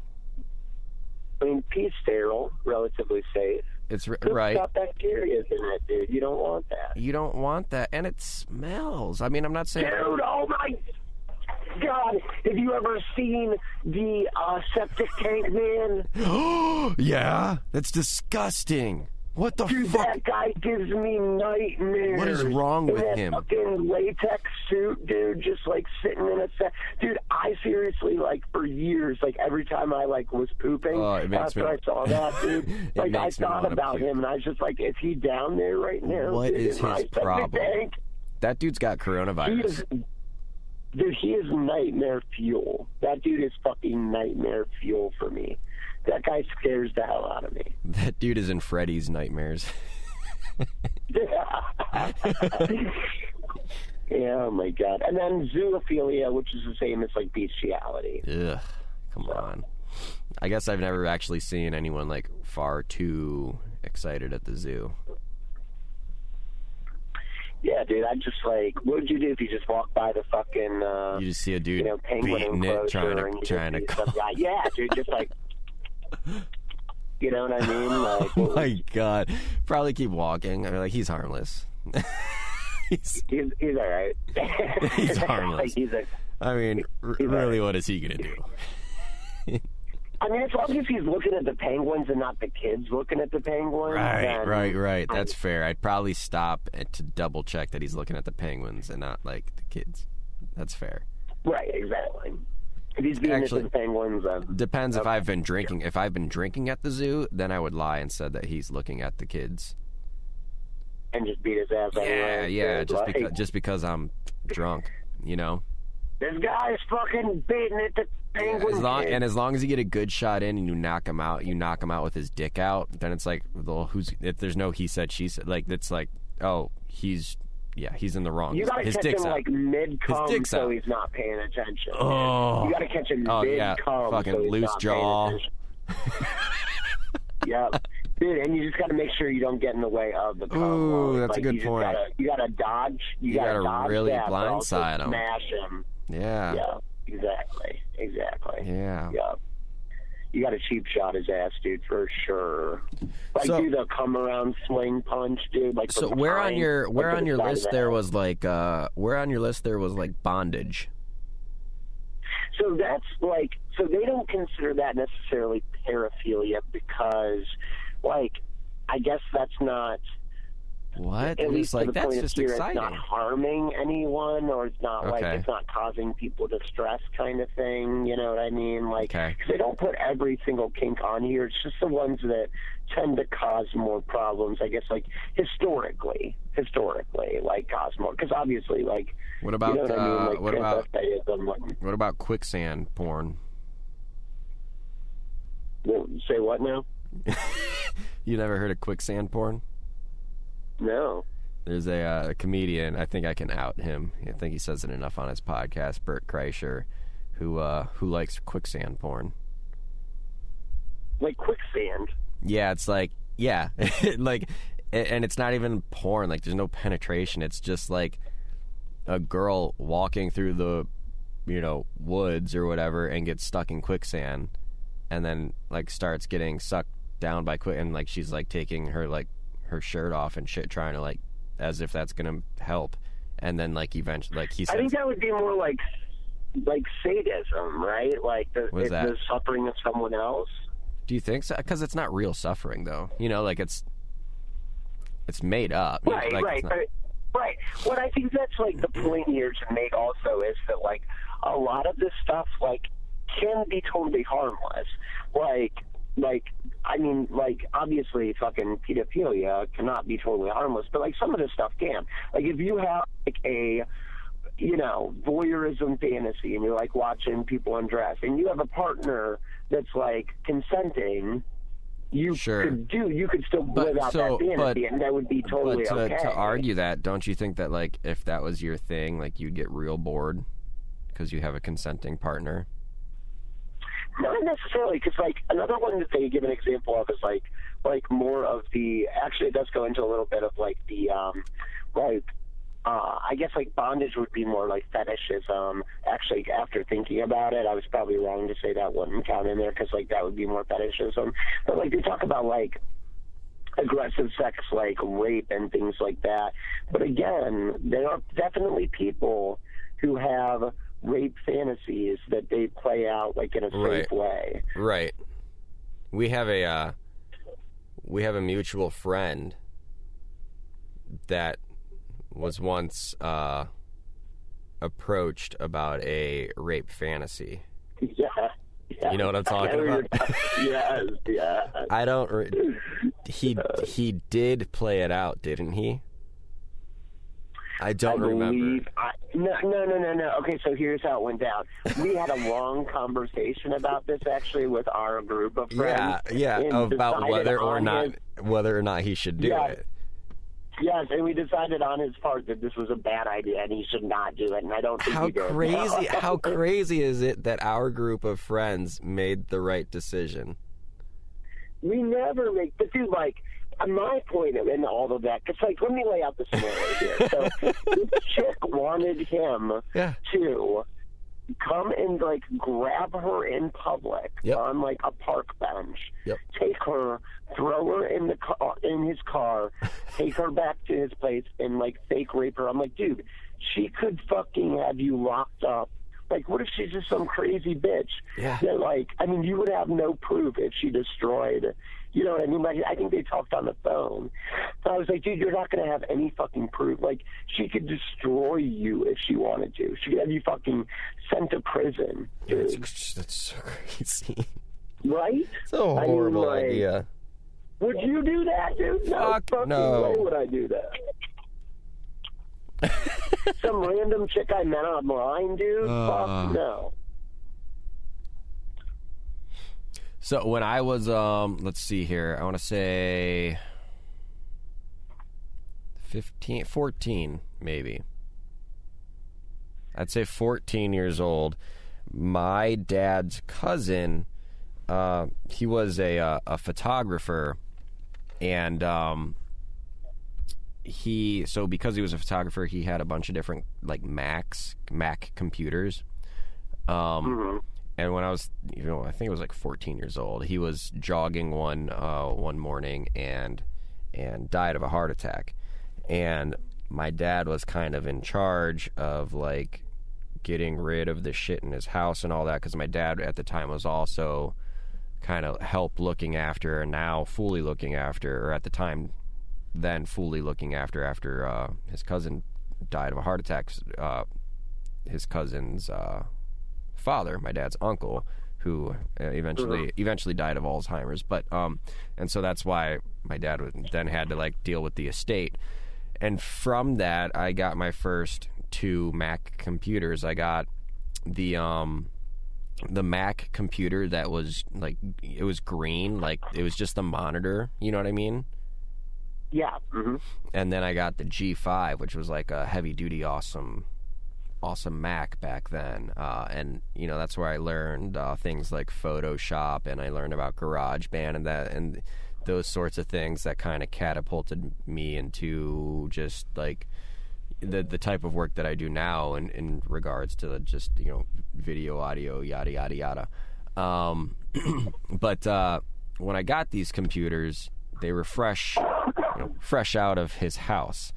I mean, pee's sterile, relatively safe. It's Poop's right. got bacteria in it, dude. You don't want that. You don't want that, and it smells. I mean, I'm not saying... Dude, oh my God, have you ever seen the septic tank man? Yeah, that's disgusting. What the Dude, fuck? that guy gives me nightmares. What is wrong with him? That fucking latex suit, dude, just like sitting in a set. Dude, I seriously, like, for years, like, every time I, like, was pooping, after I saw that, dude, like, I thought about him, and I was just like, is he down there right now? What is his problem? Tank? That dude's got coronavirus. Dude, he is nightmare fuel. That dude is fucking nightmare fuel for me. That guy scares the hell out of me. That dude is in Freddy's nightmares. Yeah, oh my God. And then zoophilia, which is the same as, like, bestiality. Ugh, come on. I guess I've never actually seen anyone, like, far too excited at the zoo. Yeah, dude, I'm just like, what would you do if you just walked by the fucking, you just see a dude penguin beating it, trying to call. Yeah, dude, just like, you know what I mean? Like, oh my God. Probably keep walking. I mean, like, he's harmless. he's all right. He's harmless. Really, what is he going to do? I mean, as long as he's looking at the penguins and not the kids looking at the penguins. Right. That's fair. I'd probably stop to double check that he's looking at the penguins and not, like, the kids. That's fair. Right, exactly. If he's being into the penguins, depends if I've been drinking. If I've been drinking at the zoo, then I would lie and said that he's looking at the kids. And just beat his ass. Yeah. Just because I'm drunk, you know. This guy's fucking beating at the penguin. As long as you get a good shot in and you knock him out with his dick out, then it's like, well, if there's no he said, she said, like, it's like, oh, he's in the wrong. You gotta his catch dick's him out. Like mid-cum so out. He's not paying attention. Oh. You gotta catch him mid-cum fucking so he's loose not jaw. Yep. Dude, and you just gotta make sure you don't get in the way of the cum. Ooh, that's a good point. You gotta dodge. You gotta dodge really that, blindside him. Smash him. Yeah. Yeah. Exactly. Yeah. You got to cheap shot his ass, dude, for sure. Like, do the come around swing punch, dude. Like, so where on your list there was like bondage? So that's like, so they don't consider that necessarily paraphilia because, like, I guess that's not What? At least like, to the that's point just of exciting. It's not harming anyone, or it's not Okay. like it's not causing people distress, kind of thing. You know what I mean? Like, Okay. because they don't put every single kink on here. It's just the ones that tend to cause more problems. I guess, like historically, like cause more. Because obviously, like, What about you know what I mean? Like, what about quicksand porn? Say what now? You never heard of quicksand porn? No. There's a comedian, I think I can out him. I think he says it enough on his podcast, Bert Kreischer, who likes quicksand porn. Like quicksand? Yeah, it's like, yeah. Like, and it's not even porn. Like, there's no penetration. It's just like a girl walking through the, woods or whatever and gets stuck in quicksand and then, like, starts getting sucked down by and, like, she's, like, taking her, like, her shirt off and shit, trying to, like, as if that's gonna help, and then, like, eventually, like, he says, I think that would be more like sadism, right? Like the suffering of someone else. Do you think so? Because it's not real suffering, though. Like, it's made up. Right, like, right, right. What I think that's, like, the point here to make also is that, like, a lot of this stuff, like, can be totally harmless. I mean, obviously fucking pedophilia cannot be totally harmless, but, like, some of this stuff can. Like, if you have, like, a, voyeurism fantasy and you're, like, watching people undress and you have a partner that's, like, consenting, you could still live out that fantasy, and that would be totally okay. To argue that, don't you think that, like, if that was your thing, like, you'd get real bored because you have a consenting partner? Not necessarily, because, like, another one that they give an example of is, like more of the, actually it does go into a little bit of, like, the, I guess, like, bondage would be more like fetishism. Actually, after thinking about it, I was probably wrong to say that wouldn't count in there, because, like, that would be more fetishism. But, like, they talk about, like, aggressive sex, like rape and things like that. But again, there are definitely people who have rape fantasies that they play out, like, in a safe way. Right. We have a mutual friend that was once approached about a rape fantasy. Yeah. You know what I'm talking about? Yes, yeah. I don't. He did play it out, didn't he? I don't remember. No. Okay, so here's how it went down. We had a long conversation about this, actually, with our group of friends. Yeah, about whether or not he should do it. Yes, and we decided on his part that this was a bad idea and he should not do it, and I don't think he did. How crazy is it that our group of friends made the right decision? We never make, but dude, like, my point in all of that, because, like, let me lay out the scenario here. So this chick wanted him to come and, like, grab her in public on, like, a park bench, take her, throw her in the car, in his car, take her back to his place, and, like, fake rape her. I'm like, dude, she could fucking have you locked up. Like, what if she's just some crazy bitch? Yeah. That, like, I mean, you would have no proof if she destroyed. You know what I mean? Like, I think they talked on the phone. So I was like, dude, you're not going to have any fucking proof. Like, she could destroy you if she wanted to. She could have you fucking sent to prison. Dude. That's so crazy. Right? It's a horrible idea. Would you do that, dude? No. Way would I do that. Some random chick I met online, dude? Fuck no. So when I was, let's see here, I want to say 14 maybe. I'd say 14 years old. My dad's cousin, he was a photographer, and because he was a photographer, he had a bunch of different, like, Mac computers. And when I was, I think it was like 14 years old, he was jogging one morning and died of a heart attack. And my dad was kind of in charge of, like, getting rid of the shit in his house and all that, because my dad at the time was also kind of looking after, and now fully looking after, or at the time then fully looking after his cousin died of a heart attack. His cousin's father, my dad's uncle, who eventually died of Alzheimer's. But and so that's why my dad then had to like deal with the estate. And from that, I got my first 2 Mac computers. I got the Mac computer that was like, it was green, like it was just the monitor. You know what I mean? Yeah. Mm-hmm. And then I got the G5, which was like a heavy duty, awesome Mac back then. And you know, that's where I learned things like Photoshop, and I learned about GarageBand and those sorts of things that kind of catapulted me into just like the type of work that I do now in regards to just, you know, video, audio, yada yada yada. But when I got these computers, they were fresh out of his house.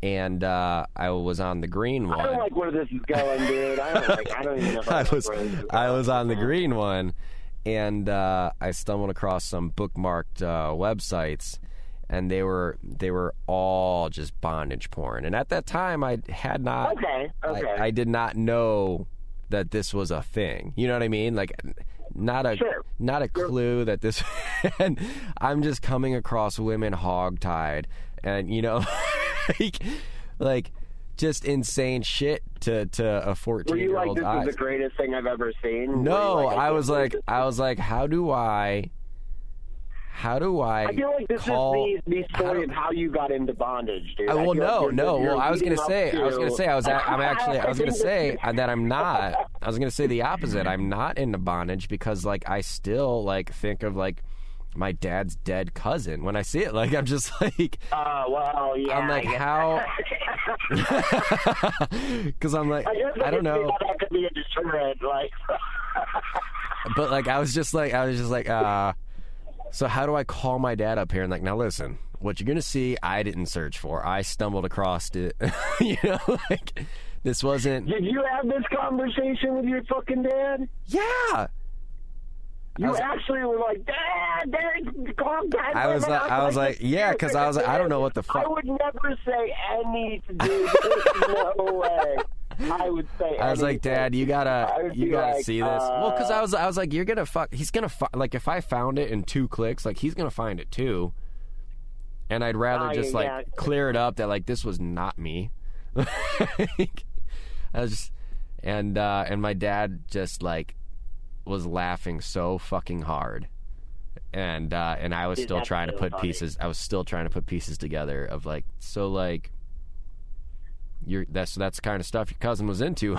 And I was on the green one. I don't like where this is going, dude. I don't even know if I was on the green one, and I stumbled across some bookmarked websites, and they were all just bondage porn. And at that time, I had not. Okay. I did not know that this was a thing. You know what I mean? Like, not a clue that this. And I'm just coming across women hogtied, and you know. like just insane shit to a 14-year-old. Were you like, this is the greatest thing I've ever seen? No, I was like, how do I feel like this is the story of how you got into bondage, dude. Well, no. Well, I was gonna say the opposite. I'm not into bondage because like I still like think of like my dad's dead cousin when I see it. Like I'm just like, well, yeah. I'm like, how? Because I'm like, I don't know. That could be a deterrent, like. But like, I was just like, so how do I call my dad up here and like, now listen, what you're gonna see, I didn't search for. I stumbled across it. You know, like this wasn't. Did you have this conversation with your fucking dad? Yeah. You actually were like, Dad, call Dad. I was like, yeah, because I was like, I don't know what the fuck. I would never say anything. There's no way. I would say. I was like, Dad, you gotta see this. Well, because I was like, you're gonna fuck. He's gonna fuck. Like, if I found it in 2 clicks, like he's gonna find it too. And I'd rather just like clear it up that like this was not me. I was just, and my dad just like was laughing so fucking hard, and I was still trying to put pieces. I was still trying to put pieces together of like, so like, that's the kind of stuff your cousin was into.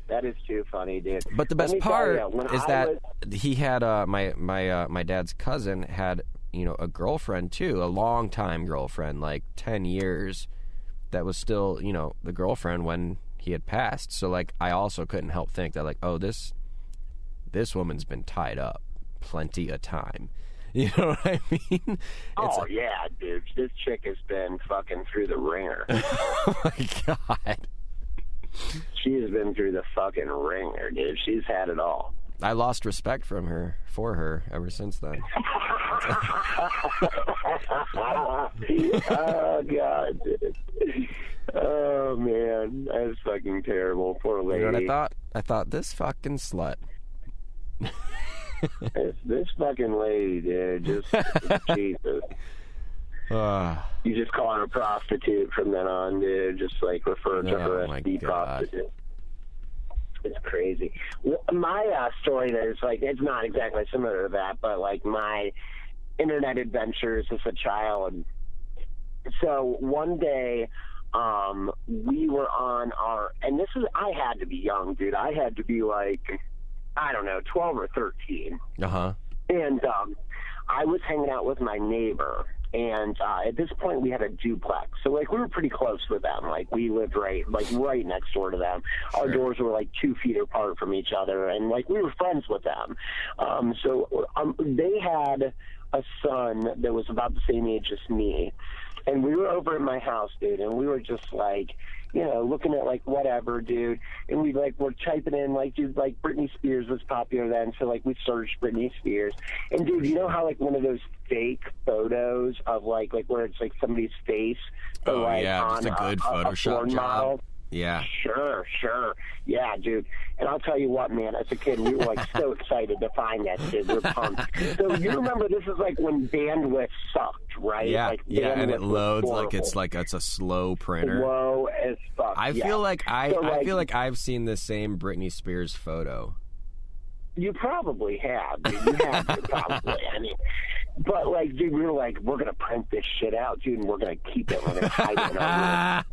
That is too funny, dude. But the best part is that he had my dad's cousin had, you know, a girlfriend too, a long time girlfriend, like 10 years, that was still, you know, the girlfriend when he had passed. So like I also couldn't help think that like, oh, this woman's been tied up plenty of time. You know what I mean? Yeah, dude. This chick has been fucking through the ringer. Oh my God. She has been through the fucking ringer, dude. She's had it all. I lost respect for her ever since then. Oh God, dude. Oh man, that's fucking terrible. Poor lady. You know what I thought this fucking slut. this fucking lady, dude. Just Jesus. You just call her a prostitute from then on, dude. Just like refer to her as the prostitute. It's crazy. My story there is like, it's not exactly similar to that, but like my internet adventures as a child. So one day, we were on and I had to be young, dude. I had to be like, I don't know, 12 or 13. Uh-huh. And I was hanging out with my neighbor. And at this point, we had a duplex. So, like, we were pretty close with them. Like, we lived right next door to them. Our doors were, like, 2 feet apart from each other. And, like, we were friends with them. So they had a son that was about the same age as me. And we were over at my house, dude, and we were just like, you know, looking at like whatever, dude. And we like were typing in like, dude, like Britney Spears was popular then, so like we searched Britney Spears. And dude, you know how like one of those fake photos of like where it's like somebody's face, but, oh like, yeah, just a good Photoshop job. Model? Yeah. Sure. Yeah, dude. And I'll tell you what, man, as a kid, we were like so excited to find that shit. We were pumped. So you remember this is like when bandwidth sucked, right? Yeah, like, yeah, and it loads like it's a slow printer. Slow as fuck. I feel like I feel like I've seen the same Britney Spears photo. You probably have, dude. You have to, probably. I mean, but like, dude, we were like, we're gonna print this shit out, dude, and we're gonna keep it. We're gonna hide it in our room.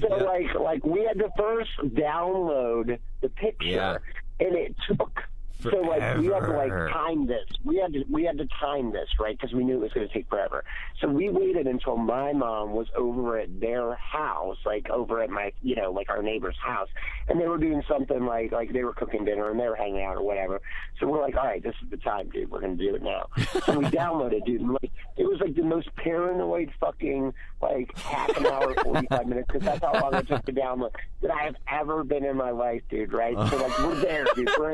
So like we had to first download the picture, and it took. Forever. So like we had to like time this. We had to time this, right? Because we knew it was going to take forever. So we waited until my mom was over at their house, like over at my, you know, like our neighbor's house, and they were doing something like they were cooking dinner and they were hanging out or whatever. So we're like, all right, this is the time, dude. We're going to do it now. So we downloaded, dude. And like it was like the most paranoid fucking like half an hour, 45 minutes, because that's how long it took to download that I have ever been in my life, dude. Right? So like we're there, dude. We're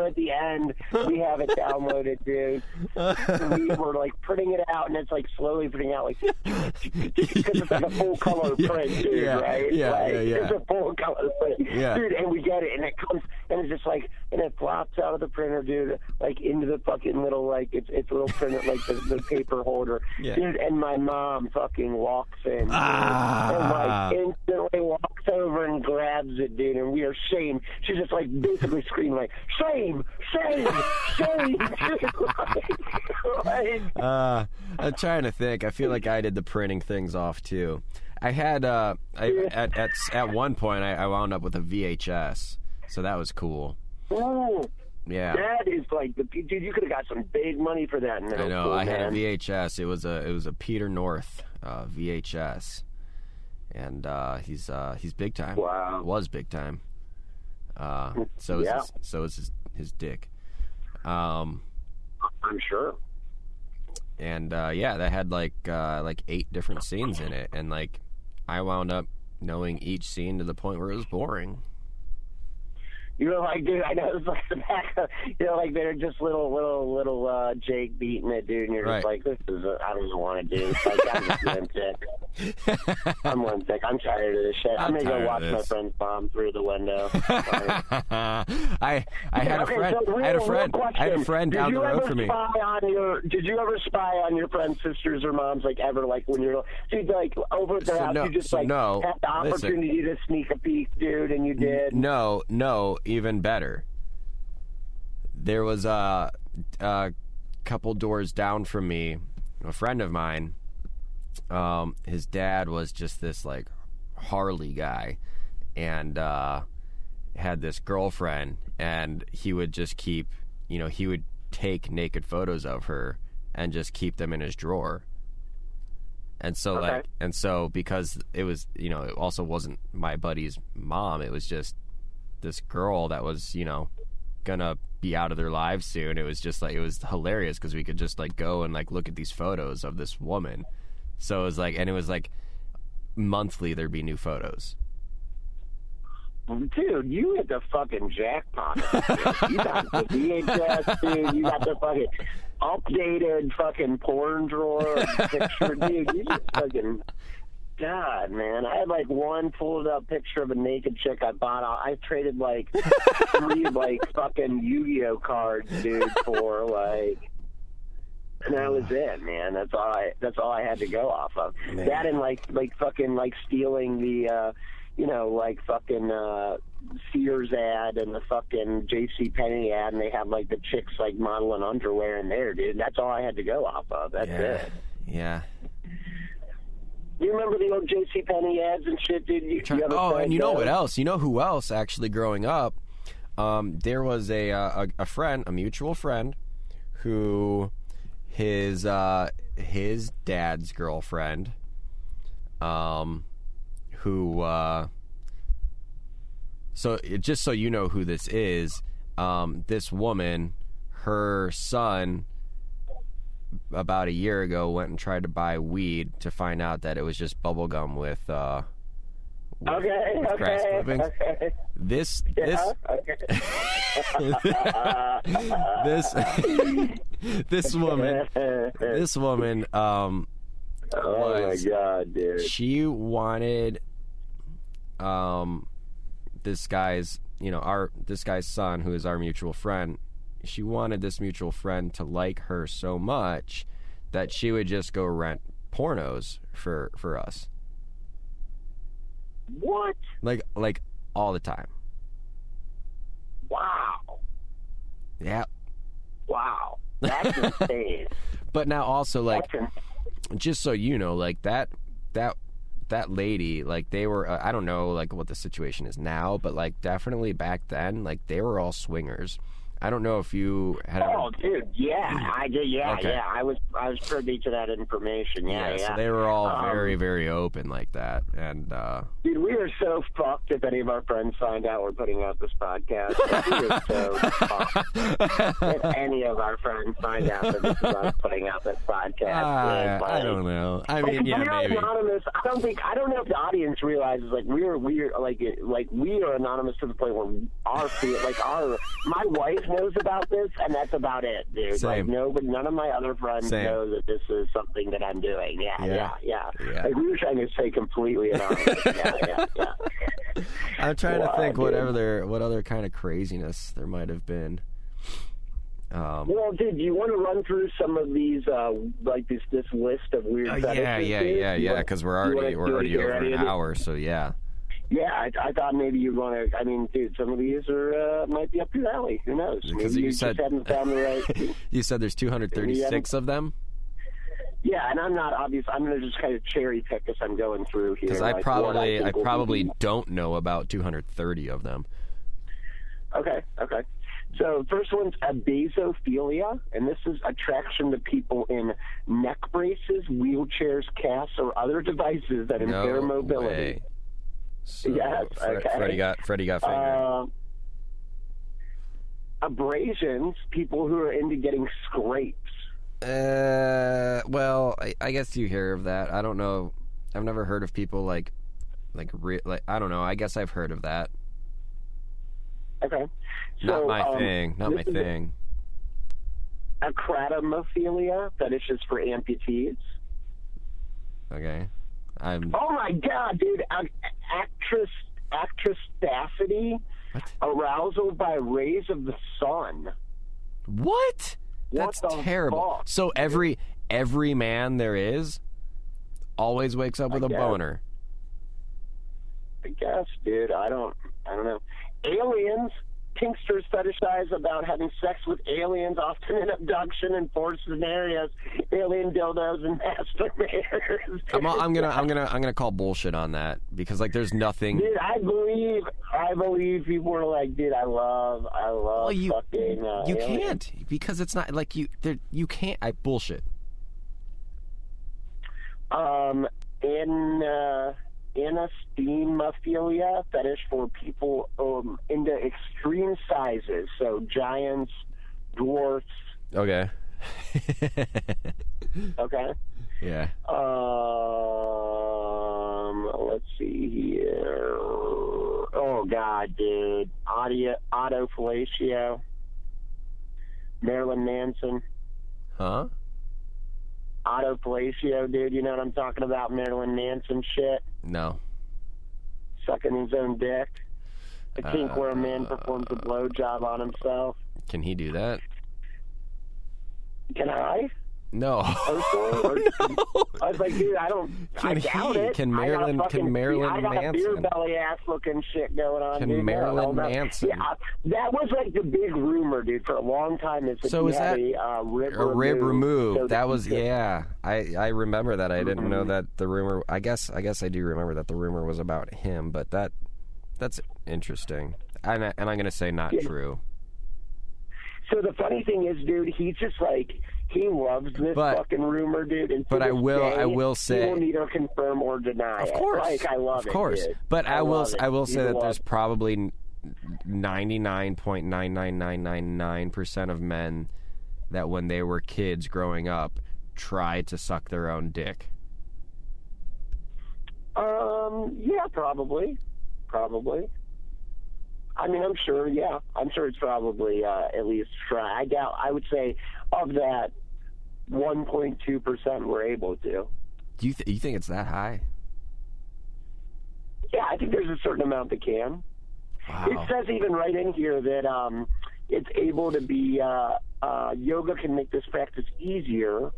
at the end. We have it downloaded, dude. We were like printing it out, and it's like slowly printing out, like because it's like a full color print, dude. Right? Yeah, like, yeah. It's a full color print, dude. And we get it, and it comes, and it's just like, and it flops out of the printer, dude, like into the fucking little like it's a little printer, like the paper holder, dude. And my mom fucking walks in, dude, and like instantly walks over and grabs it, dude. And we are shamed. She's just like basically screaming like, shame. I'm trying to think. I feel like I did the printing things off too. I had at one point I wound up with a VHS, so that was cool. Ooh, yeah, that is like dude. You could have got some big money for that. I know. School, I had a VHS. It was a Peter North VHS, and he's big time. Wow, was big time. So is his dick. I'm sure. And that had like 8 different scenes in it, and like I wound up knowing each scene to the point where it was boring. You were like, dude, I know it was like the back of, you know, like they're just little Jake beating it, dude, and you're just like, this is, I don't want to do. It's like, I'm just limp-dick. I'm limp-dick. I'm tired of this shit. I'm going to go watch my friend's mom through the window. I had a friend down the road from me. Did you ever spy on your friend's sisters or moms, like ever, like when you're, dude, like over at their house, you just had the opportunity to sneak a peek, dude, and you did? No. Even better. There was a couple doors down from me, a friend of mine. His dad was just this like Harley guy, and had this girlfriend, and he would just keep, he would take naked photos of her and just keep them in his drawer. And so because it was, it also wasn't my buddy's mom, it was just this girl that was, gonna be out of their lives soon. It was just like, it was hilarious because we could just like go and like look at these photos of this woman. So it was like, and it was like monthly there'd be new photos. Dude, you hit the fucking jackpot. You got the VHS, dude. You got the fucking updated fucking porn drawer picture, dude. You just fucking... God, man, I had like one pulled up picture of a naked chick I bought. I traded like 3 like fucking Yu-Gi-Oh cards, dude, for like, and that was it, man. That's all I had to go off of. Man. That and like fucking like stealing the, like fucking Sears ad and the fucking JCPenney ad, and they have like the chicks like modeling underwear in there, dude. That's all I had to go off of. That's it. Yeah. You remember the old JCPenney ads and shit, dude? And you know what else? You know who else, actually, growing up? There was a friend, a mutual friend, who his dad's girlfriend, so just so you know who this is, this woman, her son about a year ago went and tried to buy weed to find out that it was just bubble gum with grass clippings. Okay. This woman oh my God, dude. She wanted this guy's son, who is our mutual friend. She wanted this mutual friend to like her so much that she would just go rent pornos for us. What? Like all the time. Wow. Yeah. Wow. That's insane. But now also, like, just so you know, like that lady, like, they were, I don't know, like, what the situation is now, but, like, definitely back then, like, they were all swingers. I don't know if you had. Oh, dude, yeah, I did. Yeah, okay. Yeah, I was privy to that information. Yeah. So they were all very, very open like that, and dude, we are so fucked. If any of our friends find out we're putting out this podcast, we are so fucked. If any of our friends find out that this is us putting out this podcast, I don't know. I mean, yeah, maybe. Anonymous. I don't know if the audience realizes, like, we are we are anonymous to the point where my wife knows about this, and that's about it, dude. Same. Like, none of my other friends know that this is something that I'm doing. Yeah. Like, we were trying to stay completely anonymous. yeah. I'm trying to think what other kind of craziness there might have been. Well, dude, do you want to run through some of these, like this list of weird fetishes? Yeah. Because we're already over an hour, so yeah. Yeah, I thought maybe you'd want to. I mean, dude, some of these might be up your alley. Who knows? Because maybe you said just haven't found the right. You said there's 236 of them. Yeah, and I'm not obvious. I'm going to just kind of cherry pick as I'm going through here. Because I probably don't know about 230 of them. Okay. So first one's abasophilia, and this is attraction to people in neck braces, wheelchairs, casts, or other devices that impair mobility. Way. So yes. Okay. Freddie got fingered. Abrasions, people who are into getting scrapes. Well, I guess you hear of that. I don't know. I've never heard of people like I don't know. I guess I've heard of that. Okay. Not my thing. Not my thing. Acrotomophilia, fetishes for amputees. Okay. Oh my God, dude! Actrostacity, arousal by rays of the sun. What? That's terrible. Fuck? So every man there is always wakes up with a boner. I guess, dude. I don't know. Aliens. Kinksters fetishize about having sex with aliens, often in abduction and forced scenarios. Alien dildos and masturbators. I'm gonna call bullshit on that, because, like, there's nothing. Dude, I believe people are like, dude, I love fucking. You can't, because it's not like you can't. Bullshit. Anesthemophilia, fetish for people into extreme sizes, so giants, dwarfs. Okay. Okay. Yeah. Let's see here. Oh God, dude. Autofellatio. Marilyn Manson. Huh? Autofellatio, dude. You know what I'm talking about? Marilyn Manson shit. No. Sucking his own dick. A kink where a man performs a blowjob on himself. Can he do that? Can I? No. Personally? No. I was like, dude, I doubt it. Can Marilyn Manson? I got a beer belly ass looking shit going on. Can Marilyn Manson? Yeah, that was like the big rumor, dude, for a long time. Is that a rib removed? So that was I remember that. I didn't know that the rumor. I guess I do remember that the rumor was about him, but that's interesting. And I'm gonna say not true. So the funny thing is, dude, he's just like. He loves this fucking rumor, dude. And but I will say, he will neither confirm or deny it. Of course, like, I love it. Of course, dude. But I will say that there's probably 99.99999% of men that when they were kids growing up tried to suck their own dick? Yeah, probably. I mean, I'm sure, yeah. I'm sure it's probably at least try. I would say of that, 1.2% were able to. Do you think it's that high? Yeah, I think there's a certain amount that can. Wow. It says even right in here that it's able to be, yoga can make this practice easier.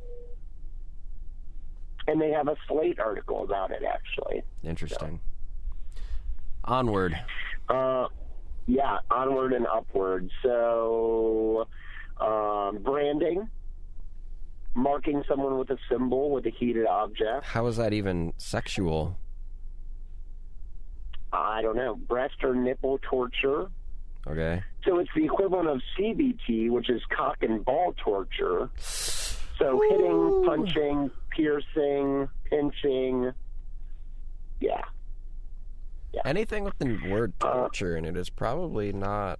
And they have a Slate article about it, actually. Interesting. So. Onward. Yeah, onward and upward. So, branding, marking someone with a symbol, with a heated object. How is that even sexual? I don't know. Breast or nipple torture. Okay. So it's the equivalent of CBT, which is cock and ball torture. So hitting, punching, piercing, pinching. Yeah. Anything with the word torture in it is probably not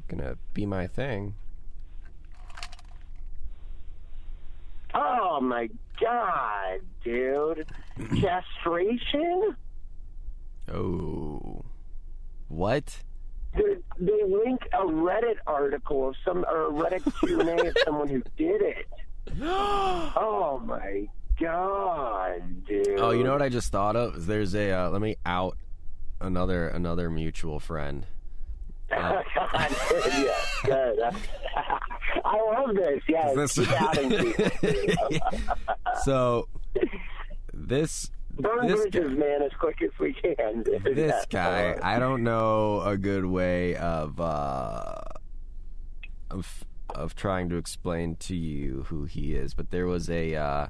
going to be my thing. Oh, my God, dude. Castration? Oh. What? They link a Reddit article or a Reddit Q&A of someone who did it. Oh my God, dude! Oh, you know what I just thought of? There's a let me out another mutual friend. Yeah, good. I love this. Yeah, keep outing people. So this. Burn bridges, man, as quick as we can. Dude. This guy, I don't know a good way of trying to explain to you who he is, but there was a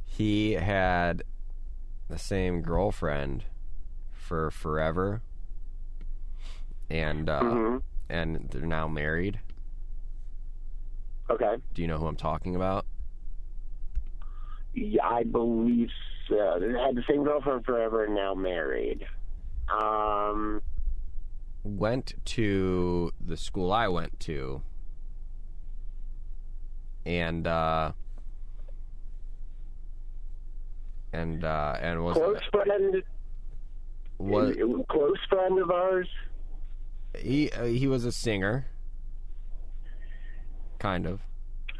he had the same girlfriend for forever, and and they're now married. Okay. Do you know who I'm talking about? Yeah, I believe so. They had the same girlfriend forever and now married. Went to the school I went to, and was close friend. Close friend of ours. He was a singer. Kind of.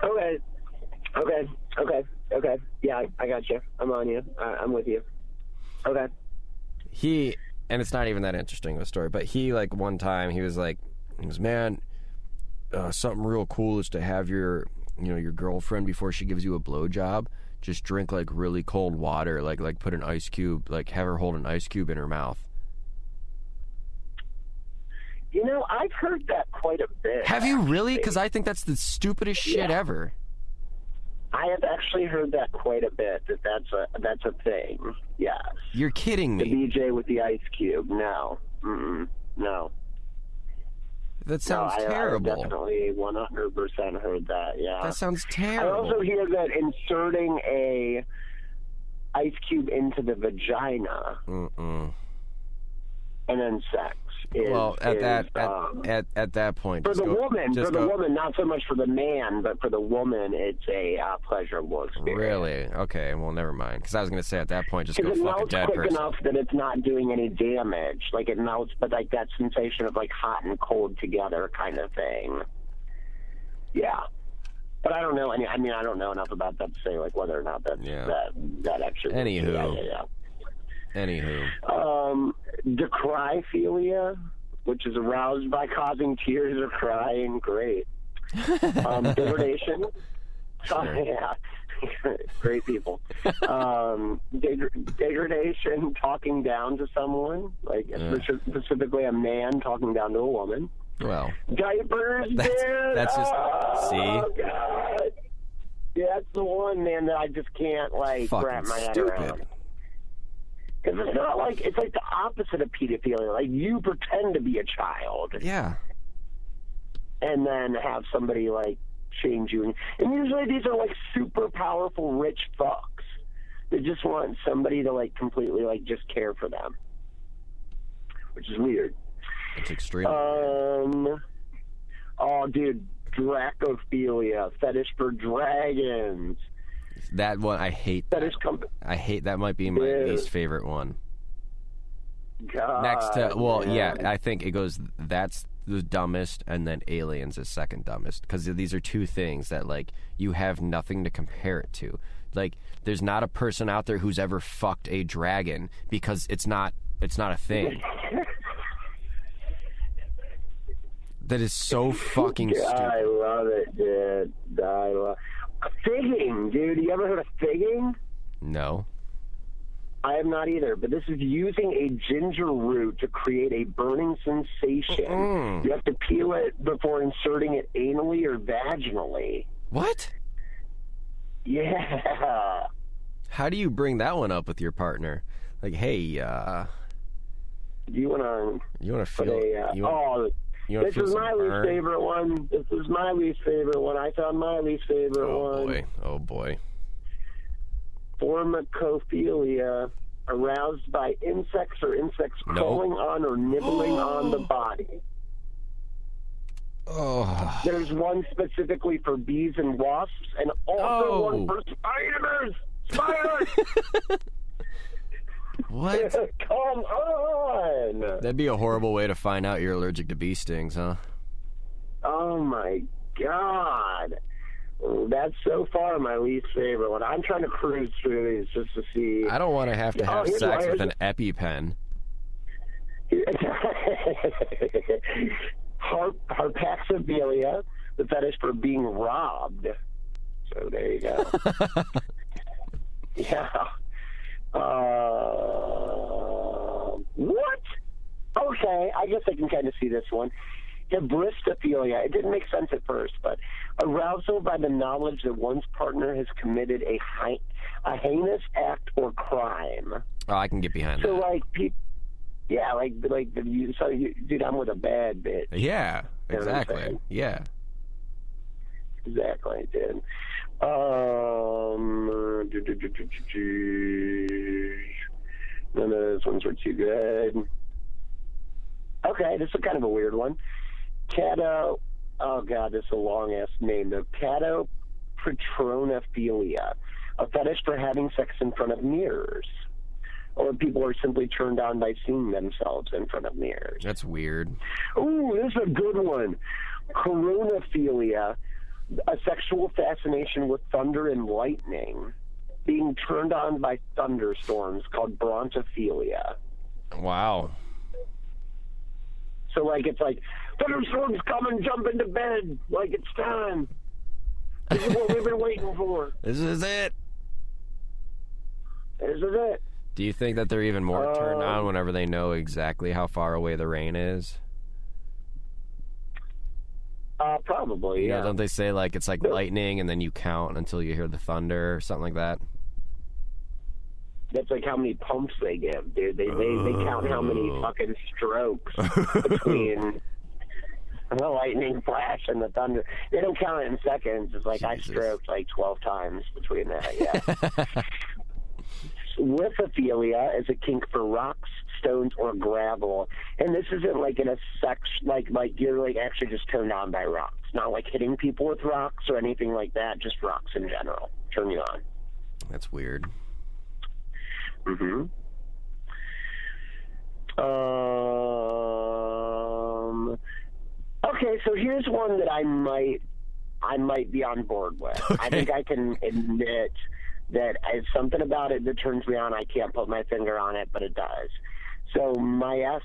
Okay. Yeah, I got you. I'm on you. I'm with you. Okay. And it's not even that interesting of a story, but he, like, one time, he was, man, something real cool is to have your girlfriend, before she gives you a blowjob, just drink, like, really cold water, like put an ice cube, like, have her hold an ice cube in her mouth. You know, I've heard that quite a bit. Have you really? Because I think that's the stupidest shit ever. I have actually heard that quite a bit. That's a thing. Yes. You're kidding me. The DJ with the ice cube. No. No. That sounds terrible. I definitely 100% heard that. Yeah. That sounds terrible. I also hear that inserting a ice cube into the vagina and then sex. At that point, for the woman, not so much for the man, but for the woman, it's a pleasurable experience. Really? Okay. Well, never mind. Because I was going to say at that point, just go fuck a dead person. It melts quick enough that it's not doing any damage. Like it melts, but like that sensation of like hot and cold together kind of thing. Yeah. But I don't know. I don't know enough about that to say like whether or not that's that actually. Anywho. Yeah. Anywho. Decryphilia, which is aroused by causing tears or crying. Great. Degradation. Sure. Yeah. Great people. Degradation, talking down to someone, like specifically a man talking down to a woman. Well. Diapers, that's just, see? Oh, God. Yeah, that's the one, man, that I just can't, like, wrap my head around. Because it's not like, it's like the opposite of pedophilia. Like, you pretend to be a child. Yeah. And then have somebody, like, change you. And usually these are, like, super powerful, rich fucks that just want somebody to, like, completely, like, just care for them. which is weird. It's extremely weird. Oh, dude, Dracophilia, fetish for dragons. That one, I hate. I hate that. Might be my least favorite one. God, next to, well, man. yeah, I think it goes, that's the dumbest, and then aliens is second dumbest, because these are two things that, like, you have nothing to compare it to. Like, there's not a person out there who's ever fucked a dragon, because it's not a thing. That is so fucking stupid. I love it, dude. Figging, dude. You ever heard of figging? No. I have not either, but this is using a ginger root to create a burning sensation. You have to peel it before inserting it anally or vaginally. What? Yeah. How do you bring that one up with your partner? Like, hey, you want to feel... This is my least favorite one. This is my least favorite one. I found my least favorite one. Oh, boy. Formicophilia, aroused by insects or insects crawling on or nibbling on the body. Oh. There's one specifically for bees and wasps, and also one for spiders. Spiders! What? Come on! That'd be a horrible way to find out you're allergic to bee stings, huh? Oh, my God. That's so far my least favorite one. I'm trying to cruise through these just to see. I don't want to have sex with an EpiPen. Harpaxophilia, the fetish for being robbed. So there you go. Yeah. What? Okay, I guess I can kind of see this one. Hybristophilia. It didn't make sense at first, but arousal by the knowledge that one's partner has committed a heinous act or crime. Oh, I can get behind that. So, like, dude, I'm with a bad bitch. Yeah, exactly. Yeah. Exactly, dude. None of those ones were too good. Okay, this is kind of a weird one. Oh God, this is a long-ass name, though. Catopatronophilia, a fetish for having sex in front of mirrors. Or people are simply turned on by seeing themselves in front of mirrors. That's weird. Ooh, this is a good one. Coronophilia, a sexual fascination with thunder and lightning. Being turned on by thunderstorms, called brontophilia. Wow. So, like, it's like, thunderstorms, come and jump into bed. Like, it's time. This is what we've been waiting for. This is it. This is it. Do you think that they're even more turned on whenever they know exactly how far away the rain is? Probably, yeah. Don't they say, like, it's like lightning and then you count until you hear the thunder or something like that? That's like how many pumps they give, dude. They count how many fucking strokes between the lightning flash and the thunder. They don't count it in seconds. It's like Jesus. I stroked like 12 times between that, yeah. Lithophilia is a kink for rocks, stones, or gravel. And this isn't like in a sex, like you're like actually just turned on by rocks. Not like hitting people with rocks or anything like that, just rocks in general. Turn you on. That's weird. Mm-hmm. Okay, so here's one that I might be on board with. Okay. I think I can admit that it's something about it that turns me on. I can't put my finger on it, but it does. So my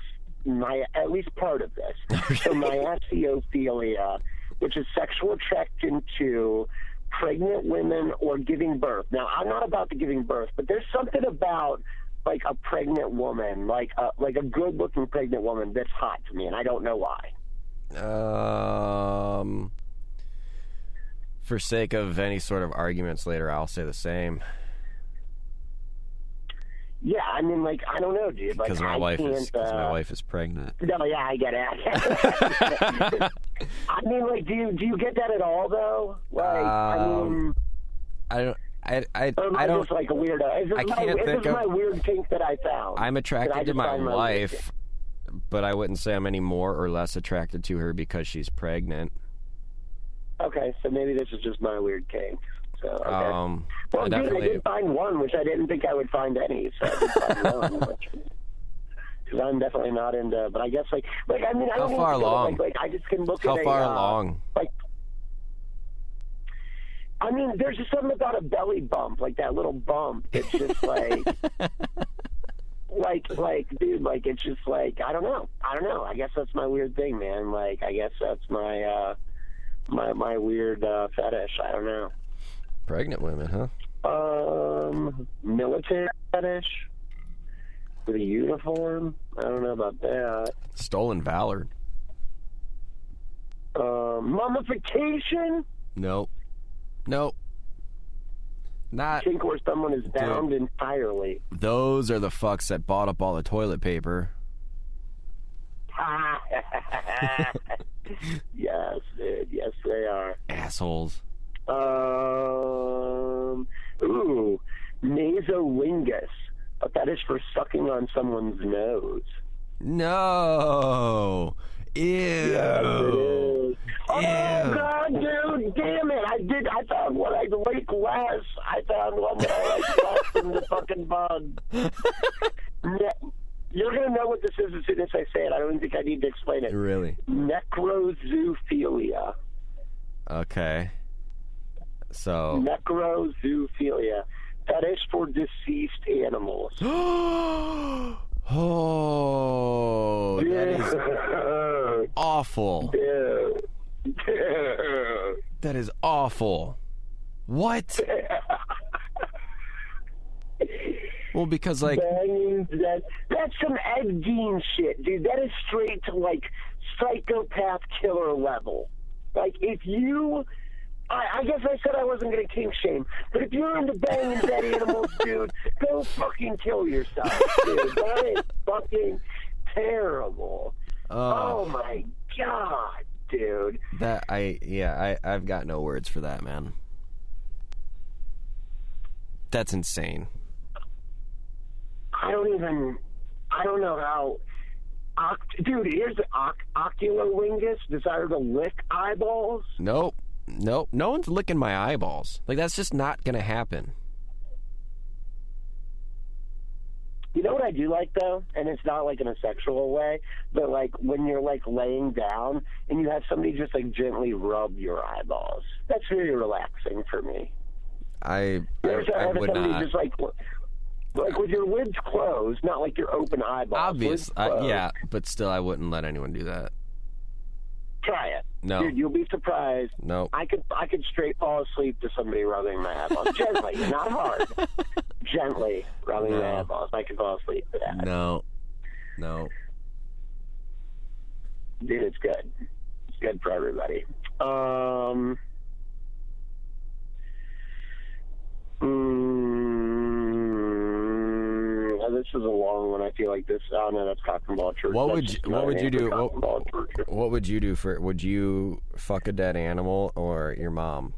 at least part of this. Okay. So myasiophilia, which is sexual attraction to pregnant women or giving birth. Now, I'm not about the giving birth, but there's something about like a pregnant woman, like a good-looking pregnant woman that's hot to me, and I don't know why. For sake of any sort of arguments later, I'll say the same. Yeah, I mean, like, I don't know, dude. Like, because my wife is pregnant. No, yeah, I get it. I mean, like, do you get that at all, though? Like, I mean, I don't. I don't. Just like a weirdo. This is my weird kink that I found. I'm attracted to my wife, I wouldn't say I'm any more or less attracted to her because she's pregnant. Okay, so maybe this is just my weird kink. So, okay. Well, I did find one, which I didn't think I would find any. So I did find one, because I'm definitely not into. But I guess I mean, I how don't far along? Like I just can look how at how far along? I mean, there's just something about a belly bump, like that little bump. It's just like, dude, like it's just like I don't know. I guess that's my weird thing, man. Like I guess that's my my weird fetish. I don't know. Pregnant women, huh? Military fetish with a uniform. I don't know about that. Stolen valor. Mummification. Nope. Not. Kink where someone is downed entirely. Those are the fucks that bought up all the toilet paper. Yes, dude. Yes, they are. Assholes. Nasolingus. A fetish for sucking on someone's nose. No. Ew. Yes, it is. Oh, Ew. God, dude. Damn it. I found one I like less. I found one that I like less than the fucking bug. You're going to know what this is as soon as I say it. I don't even think I need to explain it. Really? Necrozoophilia. Okay. So. Necrozoophilia. Fetish for deceased animals. Oh, that is awful. That is awful. What? Well, because like that's some Ed Gein shit, dude. That is straight to like psychopath killer level. Like if you, I guess I said I wasn't gonna kink shame, but if you're into banging dead animals, dude, go fucking kill yourself, dude. That is fucking terrible. Oh my God, dude. I've got no words for that, man. That's insane. I don't know how. Dude, here's the oculolingus, desire to lick eyeballs. Nope. No one's licking my eyeballs. Like, that's just not gonna happen. You know what I do like, though? And it's not, like, in a sexual way, but, like, when you're, like, laying down and you have somebody just, like, gently rub your eyeballs. That's very relaxing for me. I would not. Just, like with your lids closed, not like your open eyeballs. Obvious. Yeah, but still, I wouldn't let anyone do that. Try it. No. Dude, you'll be surprised. No. I could straight fall asleep to somebody rubbing my eyeballs. Gently, not hard. Gently rubbing my eyeballs. I could fall asleep to that. No. Dude, it's good. It's good for everybody. This is a long one. I feel like this. Oh no, that's cock and ball church. What would you do? What would you do for? Would you fuck a dead animal or your mom?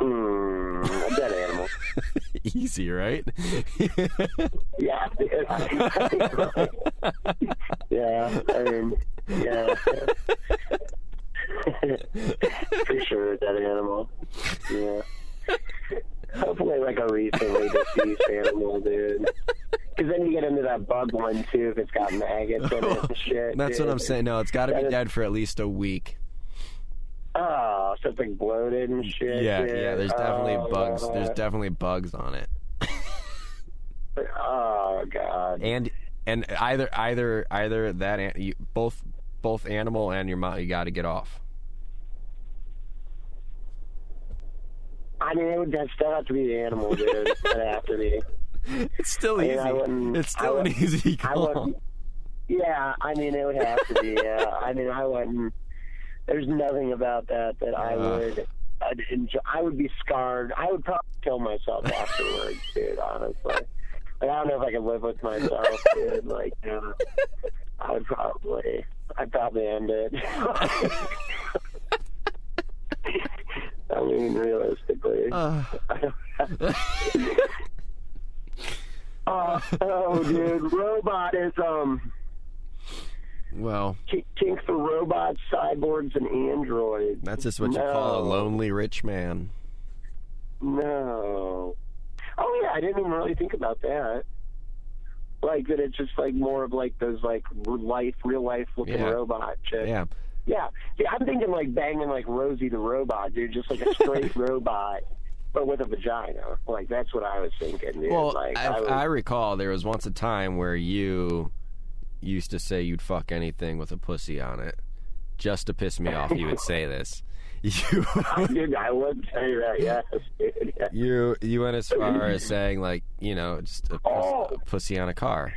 A dead animal. Easy, right? Yeah. Yeah. I mean, yeah. For sure, a dead animal. Yeah. Hopefully, like a recently deceased animal, dude. Because then you get into that bug one, too, if it's got maggots in it and shit. That's what I'm saying. No, it's got to be dead for at least a week. Oh, something bloated and shit. Yeah, there's definitely bugs. There's definitely bugs on it. Oh, God. And either that, both animal and your mom, you got to get off. I mean, it would still have to be the animal, dude. It would have to be. It's still easy. It's still an easy call. Yeah, I mean, it would have to be. Yeah, I mean, I wouldn't. There's nothing about that I would. I'd enjoy. I would be scarred. I would probably kill myself afterwards, dude. Honestly, like, I don't know if I could live with myself, dude. Like, I'd probably end it. I mean, realistically. Oh, dude, robot is Well, kink for robots, cyborgs, and androids. That's just what you call a lonely rich man. No. Oh yeah, I didn't even really think about that. Like that, it's just like more of like those like real life looking robot chicks. Yeah. Yeah. See, I'm thinking like banging like Rosie the robot, dude, just like a straight robot, but with a vagina. Like that's what I was thinking, dude. Well, like, I recall there was once a time where you used to say you'd fuck anything with a pussy on it. Just to piss me off, you would say this. Dude, I would say that, yes, dude. Yeah. You went as far as saying like, just a pussy on a car.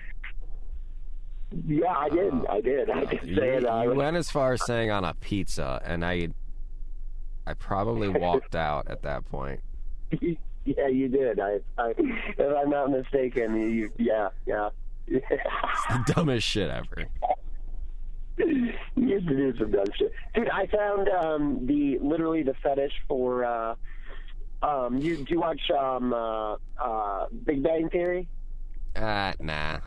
Yeah, I did. I did say it. You went as far as saying on a pizza, and I probably walked out at that point. Yeah, you did. If I'm not mistaken, yeah. It's the dumbest shit ever. You used to do some dumb shit, dude. I found the fetish for. Do you watch Big Bang Theory? Nah.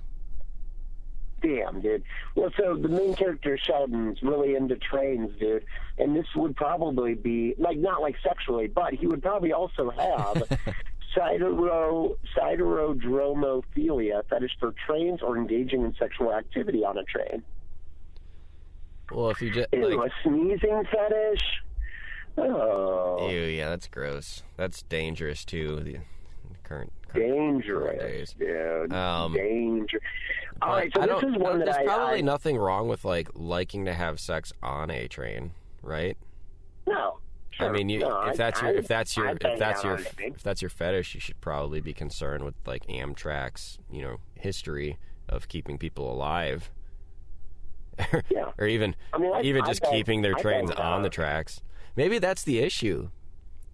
Damn, dude. Well, so the main character, Sheldon's really into trains, dude. And this would probably be, like, not like sexually, but he would probably also have siderodromophilia, fetish for trains or engaging in sexual activity on a train. Well, if you just... Ew, a sneezing fetish? Oh. Ew, yeah, that's gross. That's dangerous, too, the current dangerous days. Dude. Dangerous. All right, so this is one that there's probably nothing wrong with liking to have sex on a train, right? No. Sure. I mean, if that's your fetish, you should probably be concerned with like Amtrak's, history of keeping people alive, or even just keeping their trains on the tracks. Maybe that's the issue.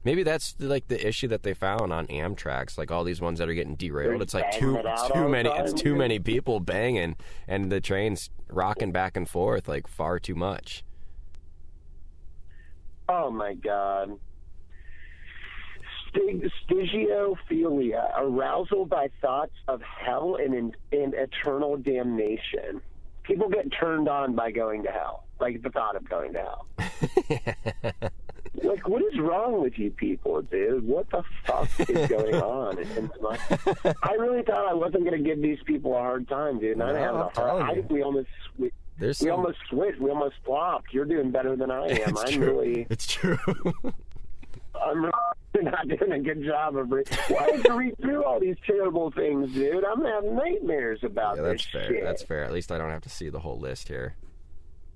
Maybe that's like the issue that they found on Amtrak's, like all these ones that are getting derailed. It's like too many. It's too many people banging, and the train's rocking back and forth like far too much. Oh my God. Stygiophilia, arousal by thoughts of hell and eternal damnation. People get turned on by going to hell, like the thought of going to hell. Like, what is wrong with you people, dude? What the fuck is going on? I really thought I wasn't going to give these people a hard time, dude. And I think we almost switched. We almost flopped. You're doing better than I am. It's true. I'm really not doing a good job of Why did you read through all these terrible things, dude? I'm going to have nightmares about this shit. That's fair. At least I don't have to see the whole list here.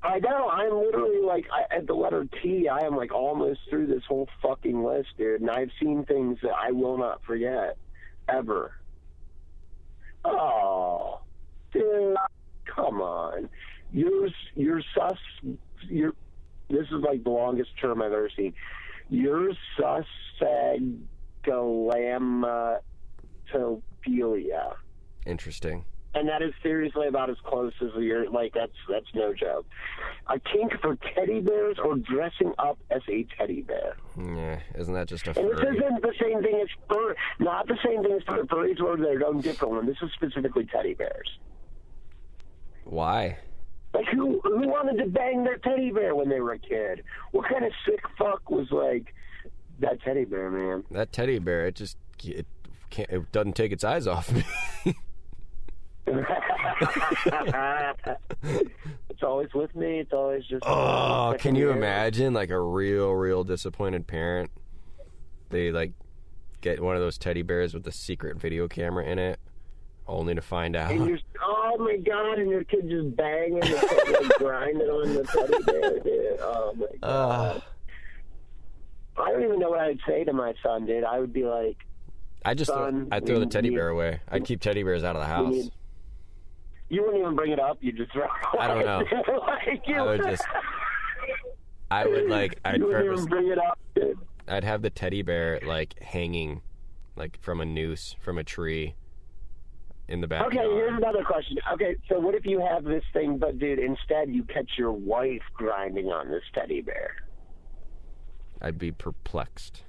I know. I'm literally like at the letter T. I am like almost through this whole fucking list, dude. And I've seen things that I will not forget ever. Oh, dude, come on. This is like the longest term I've ever seen. You're sussegalamatopelia. Interesting. And that is seriously about as close as you're, like, that's no joke. A kink for teddy bears or dressing up as a teddy bear. Yeah, isn't that just a furry? And this isn't the same thing as fur, not the same thing as fur. Furries are their own different one. This is specifically teddy bears. Why? Like, who wanted to bang their teddy bear when they were a kid? What kind of sick fuck was like, that teddy bear, man? That teddy bear, it doesn't take its eyes off me. It's always with me. It's always just. Oh, can you imagine like a real disappointed parent? They like get one of those teddy bears with a secret video camera in it, only to find out. And oh my God! And your kid just banging and grinding on the teddy bear, dude. Oh my God! I don't even know what I'd say to my son, dude. I would be like, I'd throw the teddy bear away. I'd keep teddy bears out of the house. You wouldn't even bring it up. You just throw it away. I don't know. I'd wouldn't even bring it up, dude. I'd have the teddy bear like hanging, like from a noose from a tree in the backyard. Okay, here's another question. Okay, so what if you have this thing, but dude, instead you catch your wife grinding on this teddy bear? I'd be perplexed.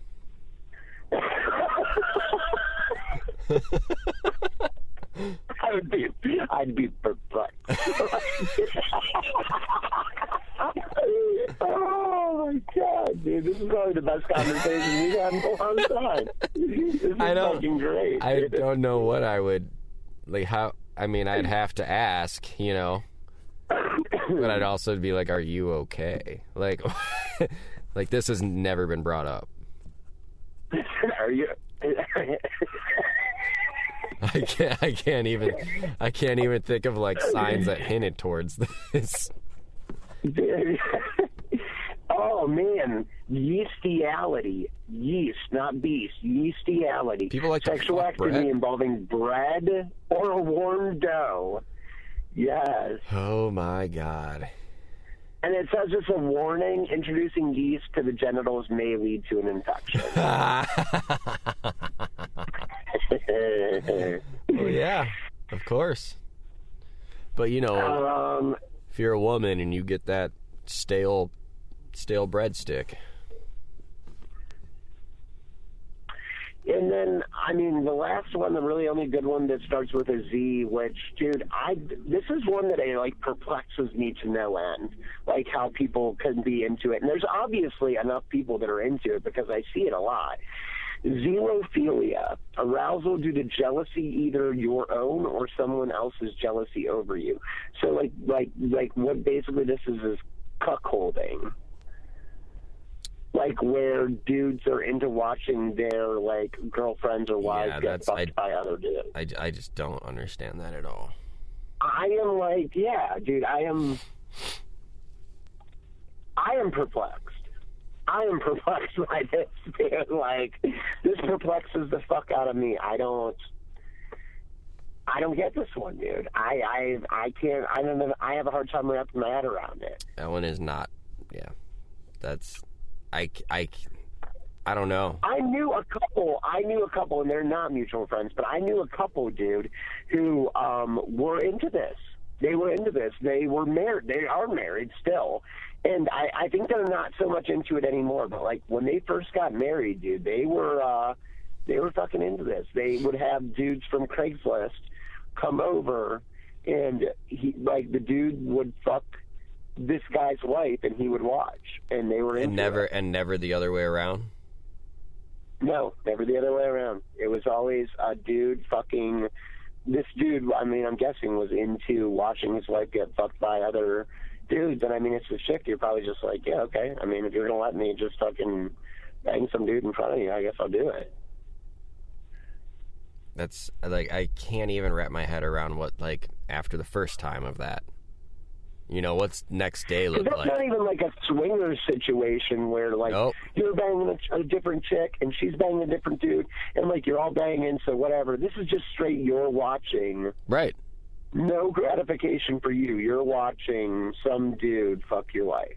I'd be perplexed. Oh my God, dude! This is probably the best conversation we've had in a long time. This is fucking great. I don't know what I would how. I mean, I'd have to ask, but I'd also be like, "Are you okay?" Like this has never been brought up. Are you? I can't even think of like signs that hinted towards this. Oh man, yeastiality. Yeast, not beast. Yeastiality. People like sexual activity involving bread or warm dough. Yes. Oh my God. And it says it's a warning. Introducing yeast to the genitals may lead to an infection. Well, yeah, of course. But if you're a woman and you get that stale breadstick. And then, I mean, the last one, the really only good one that starts with a Z, which, dude, this is one that perplexes me to no end, like how people can be into it. And there's obviously enough people that are into it because I see it a lot. Xenophilia, arousal due to jealousy, either your own or someone else's jealousy over you. So, like what basically this is cuckolding. Like where dudes are into watching their like girlfriends or wives get fucked by other dudes. I just don't understand that at all. I am like, yeah, dude, I am perplexed. I am perplexed by this, dude. Like, this perplexes the fuck out of me. I don't get this one, dude. I can't. I don't know. I have a hard time wrapping my head around it. That one is not. Yeah, that's. I don't know. I knew a couple, and they're not mutual friends, but I knew a couple, dude, who were into this. They were into this. They were married. They are married still. And I think they're not so much into it anymore, but like when they first got married, dude, they were fucking into this. They would have dudes from Craigslist come over, and the dude would fuck this guy's wife, and he would watch, and they were into it. And never the other way around? No, never the other way around. It was always a dude fucking this dude. I mean, I'm guessing was into watching his wife get fucked by other dudes, and I mean, it's a chick. You're probably just like, yeah, okay. I mean, if you're gonna let me just fucking bang some dude in front of you, I guess I'll do it. That's like, I can't even wrap my head around what, like, after the first time of that. What's next day look that's like? Not even like a swinger situation where, like, nope. You're banging a different chick and she's banging a different dude, and, like, you're all banging, so whatever. This is just straight you're watching. Right. No gratification for you. You're watching some dude fuck your wife.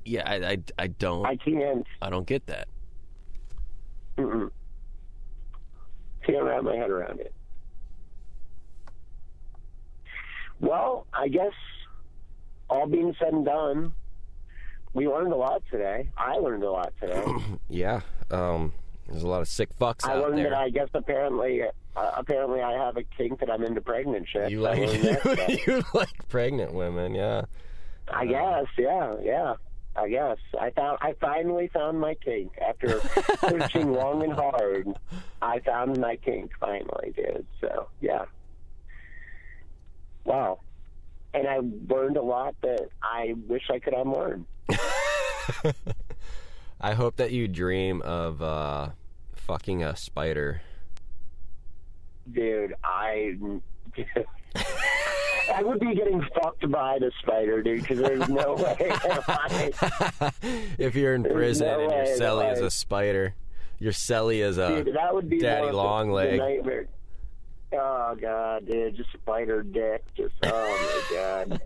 Yeah, I don't. I can't. I don't get that. Can't wrap my head around it. Well, I guess all being said and done, we learned a lot today. I learned a lot today. Yeah. There's a lot of sick fucks out there. I learned that I guess apparently I have a kink that I'm into pregnant chicks. You like pregnant women, yeah. I guess, yeah. I guess. I finally found my kink. After searching long and hard, I found my kink finally, dude. So, yeah. Wow. And I learned a lot that I wish I could unlearn. I hope that you dream of fucking a spider. Dude, I would be getting fucked by the spider, dude, because there's no way. If you're in prison and your cellie is a spider, your cellie is a that would be daddy long leg. Nightmare. Oh, God, dude, just spider dick. Oh, my God.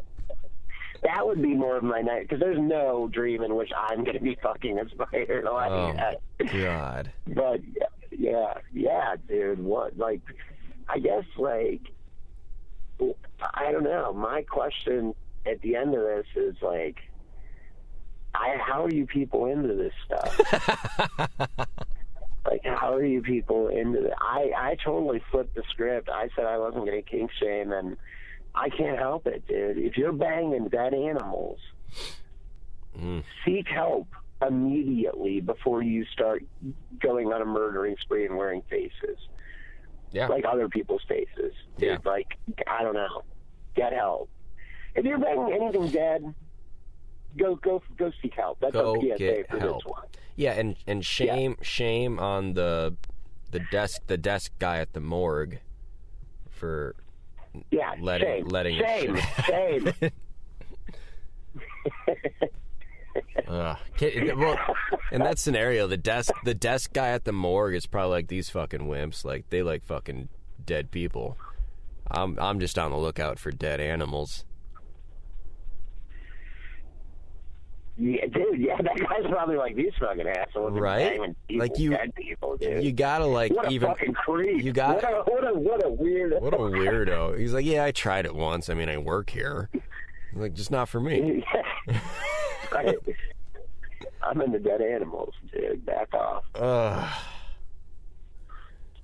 That would be more of my night, because there's no dream in which I'm going to be fucking a spider. God. But, yeah, dude, what? Like, I guess, like, I don't know. My question at the end of this is, like, how are you people into this stuff? Like, how are you people into it? I totally flipped the script. I said I wasn't going to kink shame, and I can't help it, dude. If you're banging dead animals, seek help immediately before you start going on a murdering spree and wearing faces. Yeah. Like other people's faces. Dude, yeah. Like, I don't know. Get help. If you're banging anything dead, go seek help. That's go a PSA get for help. this one. Yeah, and shame on the desk guy at the morgue for letting shame. Well, in that scenario, the desk guy at the morgue is probably like, these fucking wimps, like they like fucking dead people. I'm just on the lookout for dead animals. Yeah, dude. Yeah, that guy's probably like, these fucking assholes, right? People, like you, dead people, dude. You gotta like what a even fucking creep. You got what a weirdo. What a weirdo. He's like, yeah, I tried it once. I mean, I work here. I'm like, just not for me. Right. I'm into dead animals, dude. Back off.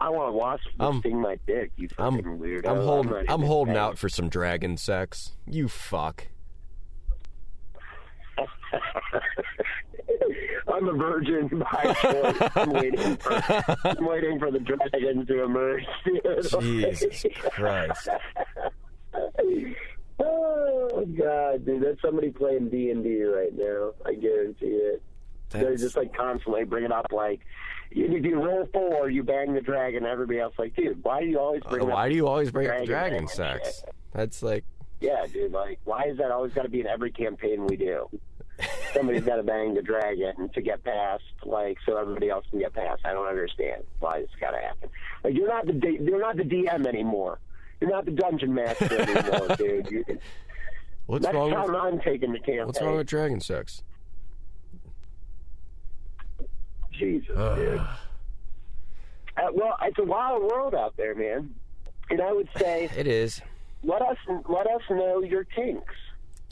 I want to watch you sting my dick, you fucking weirdo. I'm holding out for some dragon sex. You fuck. I'm a virgin by choice. I'm waiting for the dragons to emerge. Jesus Christ. Oh God, dude, that's somebody playing D&D right now. I guarantee it. They're just like constantly bringing up like, if you roll 4, you bang the dragon. Everybody else like, dude, why do you always bring up dragon sex? That's like, yeah, dude. Like, why is that always got to be in every campaign we do? Somebody's got to bang the dragon to get past, like, so everybody else can get past. I don't understand why it's got to happen. Like, you're not the DM anymore. You're not the dungeon master anymore, dude. What's wrong with? I'm taking the campaign. What's wrong with dragon sex? Jesus, dude. Well, it's a wild world out there, man. And I would say it is. Let us know your kinks.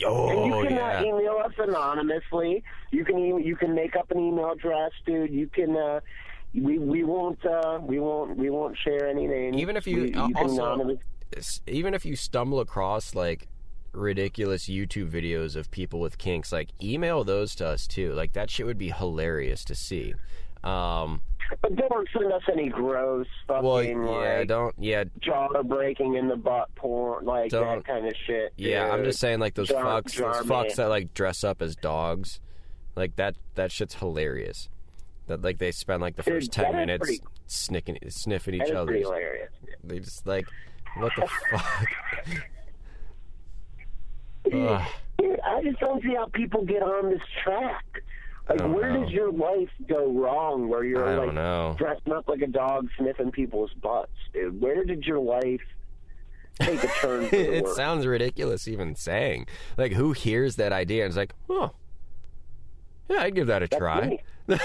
Oh, and you can email us anonymously. You can make up an email address, dude. You can we won't share any names. Even if even if you stumble across like ridiculous YouTube videos of people with kinks, like email those to us too. Like that shit would be hilarious to see. But don't send us any gross fucking jaw breaking in the butt porn, like that kind of shit. Dude. Yeah, I'm just saying like those fucks that like dress up as dogs, like that shit's hilarious. That like they spend like the first 10 minutes sniffing each other. Pretty hilarious. They just like, what the fuck? Dude, I just don't see how people get on this track. Like, where does your life go wrong where you're like dressing up like a dog sniffing people's butts, dude? Where did your life take a turn for the It worse? sounds ridiculous even saying. Like, who hears that idea and is like, oh, yeah, I'd give that a try. Me.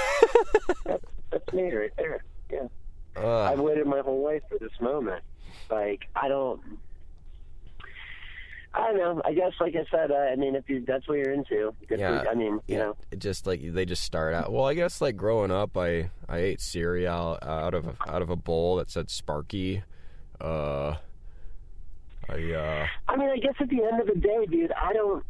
That's me right there. Yeah. I've waited my whole life for this moment. Like, I don't know. I guess, like I said, I mean, if that's what you're into, you know. It just like they just start out. Well, I guess like growing up, I ate cereal out of a bowl that said Sparky. I mean, I guess at the end of the day, dude, I don't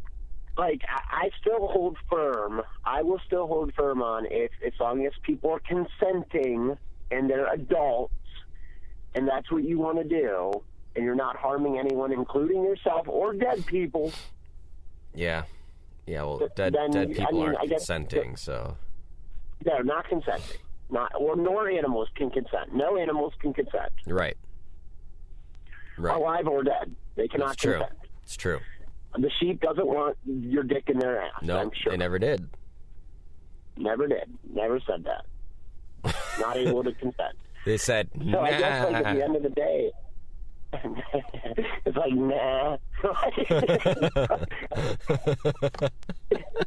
like. I still hold firm. I will still hold firm on it as long as people are consenting and they're adults, and that's what you want to do. And you're not harming anyone, including yourself or dead people. Yeah. Well, dead people aren't consenting, so. They're not consenting. Nor animals can consent. No animals can consent. Right. Alive or dead, they cannot consent. It's true. The sheep doesn't want your dick in their ass. No, I'm sure. They never did. Never did. Never said that. Not able to consent. They said. So I guess, like, at the end of the day. It's like, nah.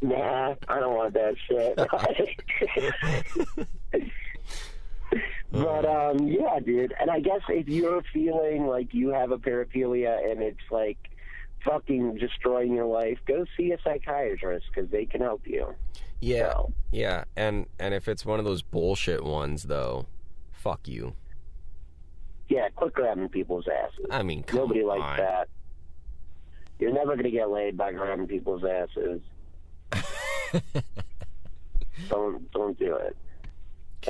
Nah, I don't want that shit. But, yeah, dude. And I guess if you're feeling like you have a paraphilia and it's like fucking destroying your life, go see a psychiatrist because they can help you. Yeah, so. Yeah, and if it's one of those bullshit ones, though, fuck you. Yeah, quit grabbing people's asses. I mean, come Nobody on. likes that. You're never going to get laid by grabbing people's asses. Don't do it.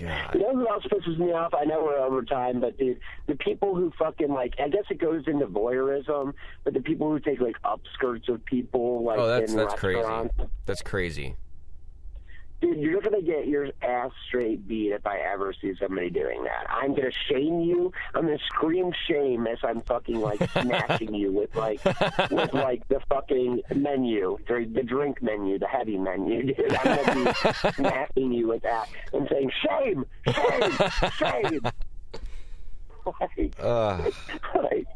God. You know who else pisses me off? I know we're over time, but dude, the people who fucking, like, I guess it goes into voyeurism, but the people who take, like, upskirts of people, like, that's crazy. That's crazy. Dude, you're going to get your ass straight beat if I ever see somebody doing that. I'm going to shame you. I'm going to scream shame as I'm fucking, like, smashing you with the fucking menu, the drink menu, the heavy menu. Dude, I'm going to be smashing you with that and saying, shame, shame, shame. Like,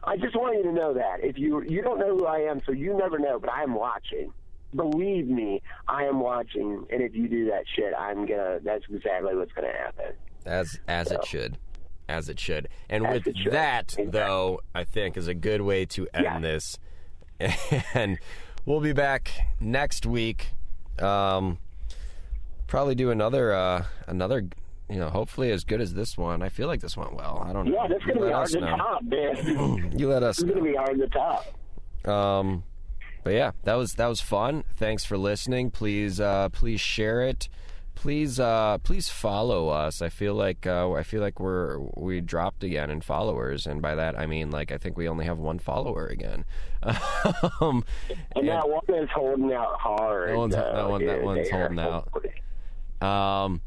I just want you to know that. If you don't know who I am, so you never know, but I am watching. Believe me, I am watching, and if you do that shit, that's exactly what's gonna happen. As it should. And with that, though, I think is a good way to end this. And we'll be back next week. Probably do another, hopefully as good as this one. I feel like this went well. I don't know. Yeah, this is gonna be hard to top, man. You let us know. It's gonna be hard to top. But yeah, that was fun. Thanks for listening. Please share it. Please follow us. I feel like we dropped again in followers, and by that I mean, like, I think we only have one follower again. And that one is holding out hard. That one's holding out.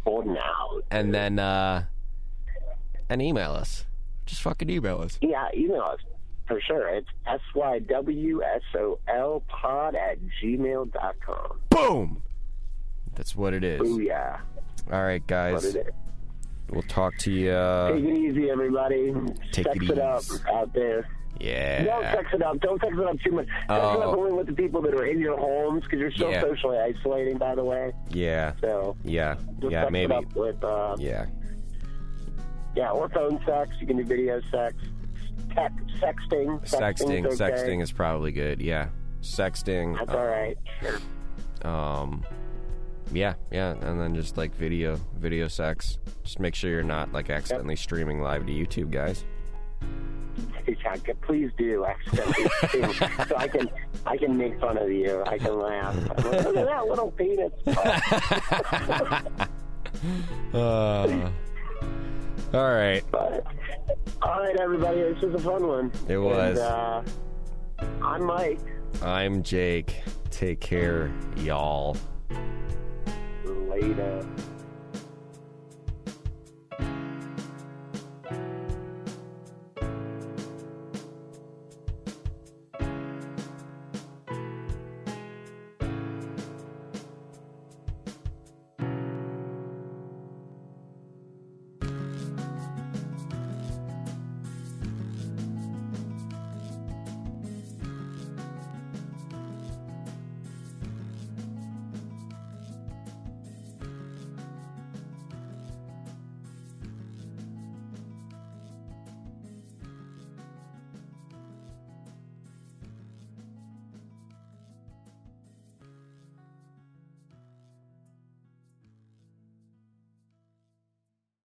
Holding out. And then and email us. Just fucking email us. Yeah, email us. For sure. It's sywsolpod@gmail.com. Boom! That's what it is. Booyah. All right, guys. We'll talk to you. Take it easy, everybody. Sex it up out there. Yeah. Don't sex it up. Don't sex it up too much. Sex it up only with the people that are in your homes, because you're still socially isolating, by the way. Yeah. So. Yeah. Sex Maybe. It up with, yeah. Yeah, or phone sex. You can do video sex. Sexting. Sexting is probably good. Yeah, sexting. That's all right. Sure. Yeah, and then just like video sex. Just make sure you're not like accidentally streaming live to YouTube, guys. Please do accidentally stream, so I can make fun of you. I can laugh. I'm like, look at that little penis. All right. All right, everybody. This was a fun one. It was. And, I'm Mike. I'm Jake. Take care, y'all. Later.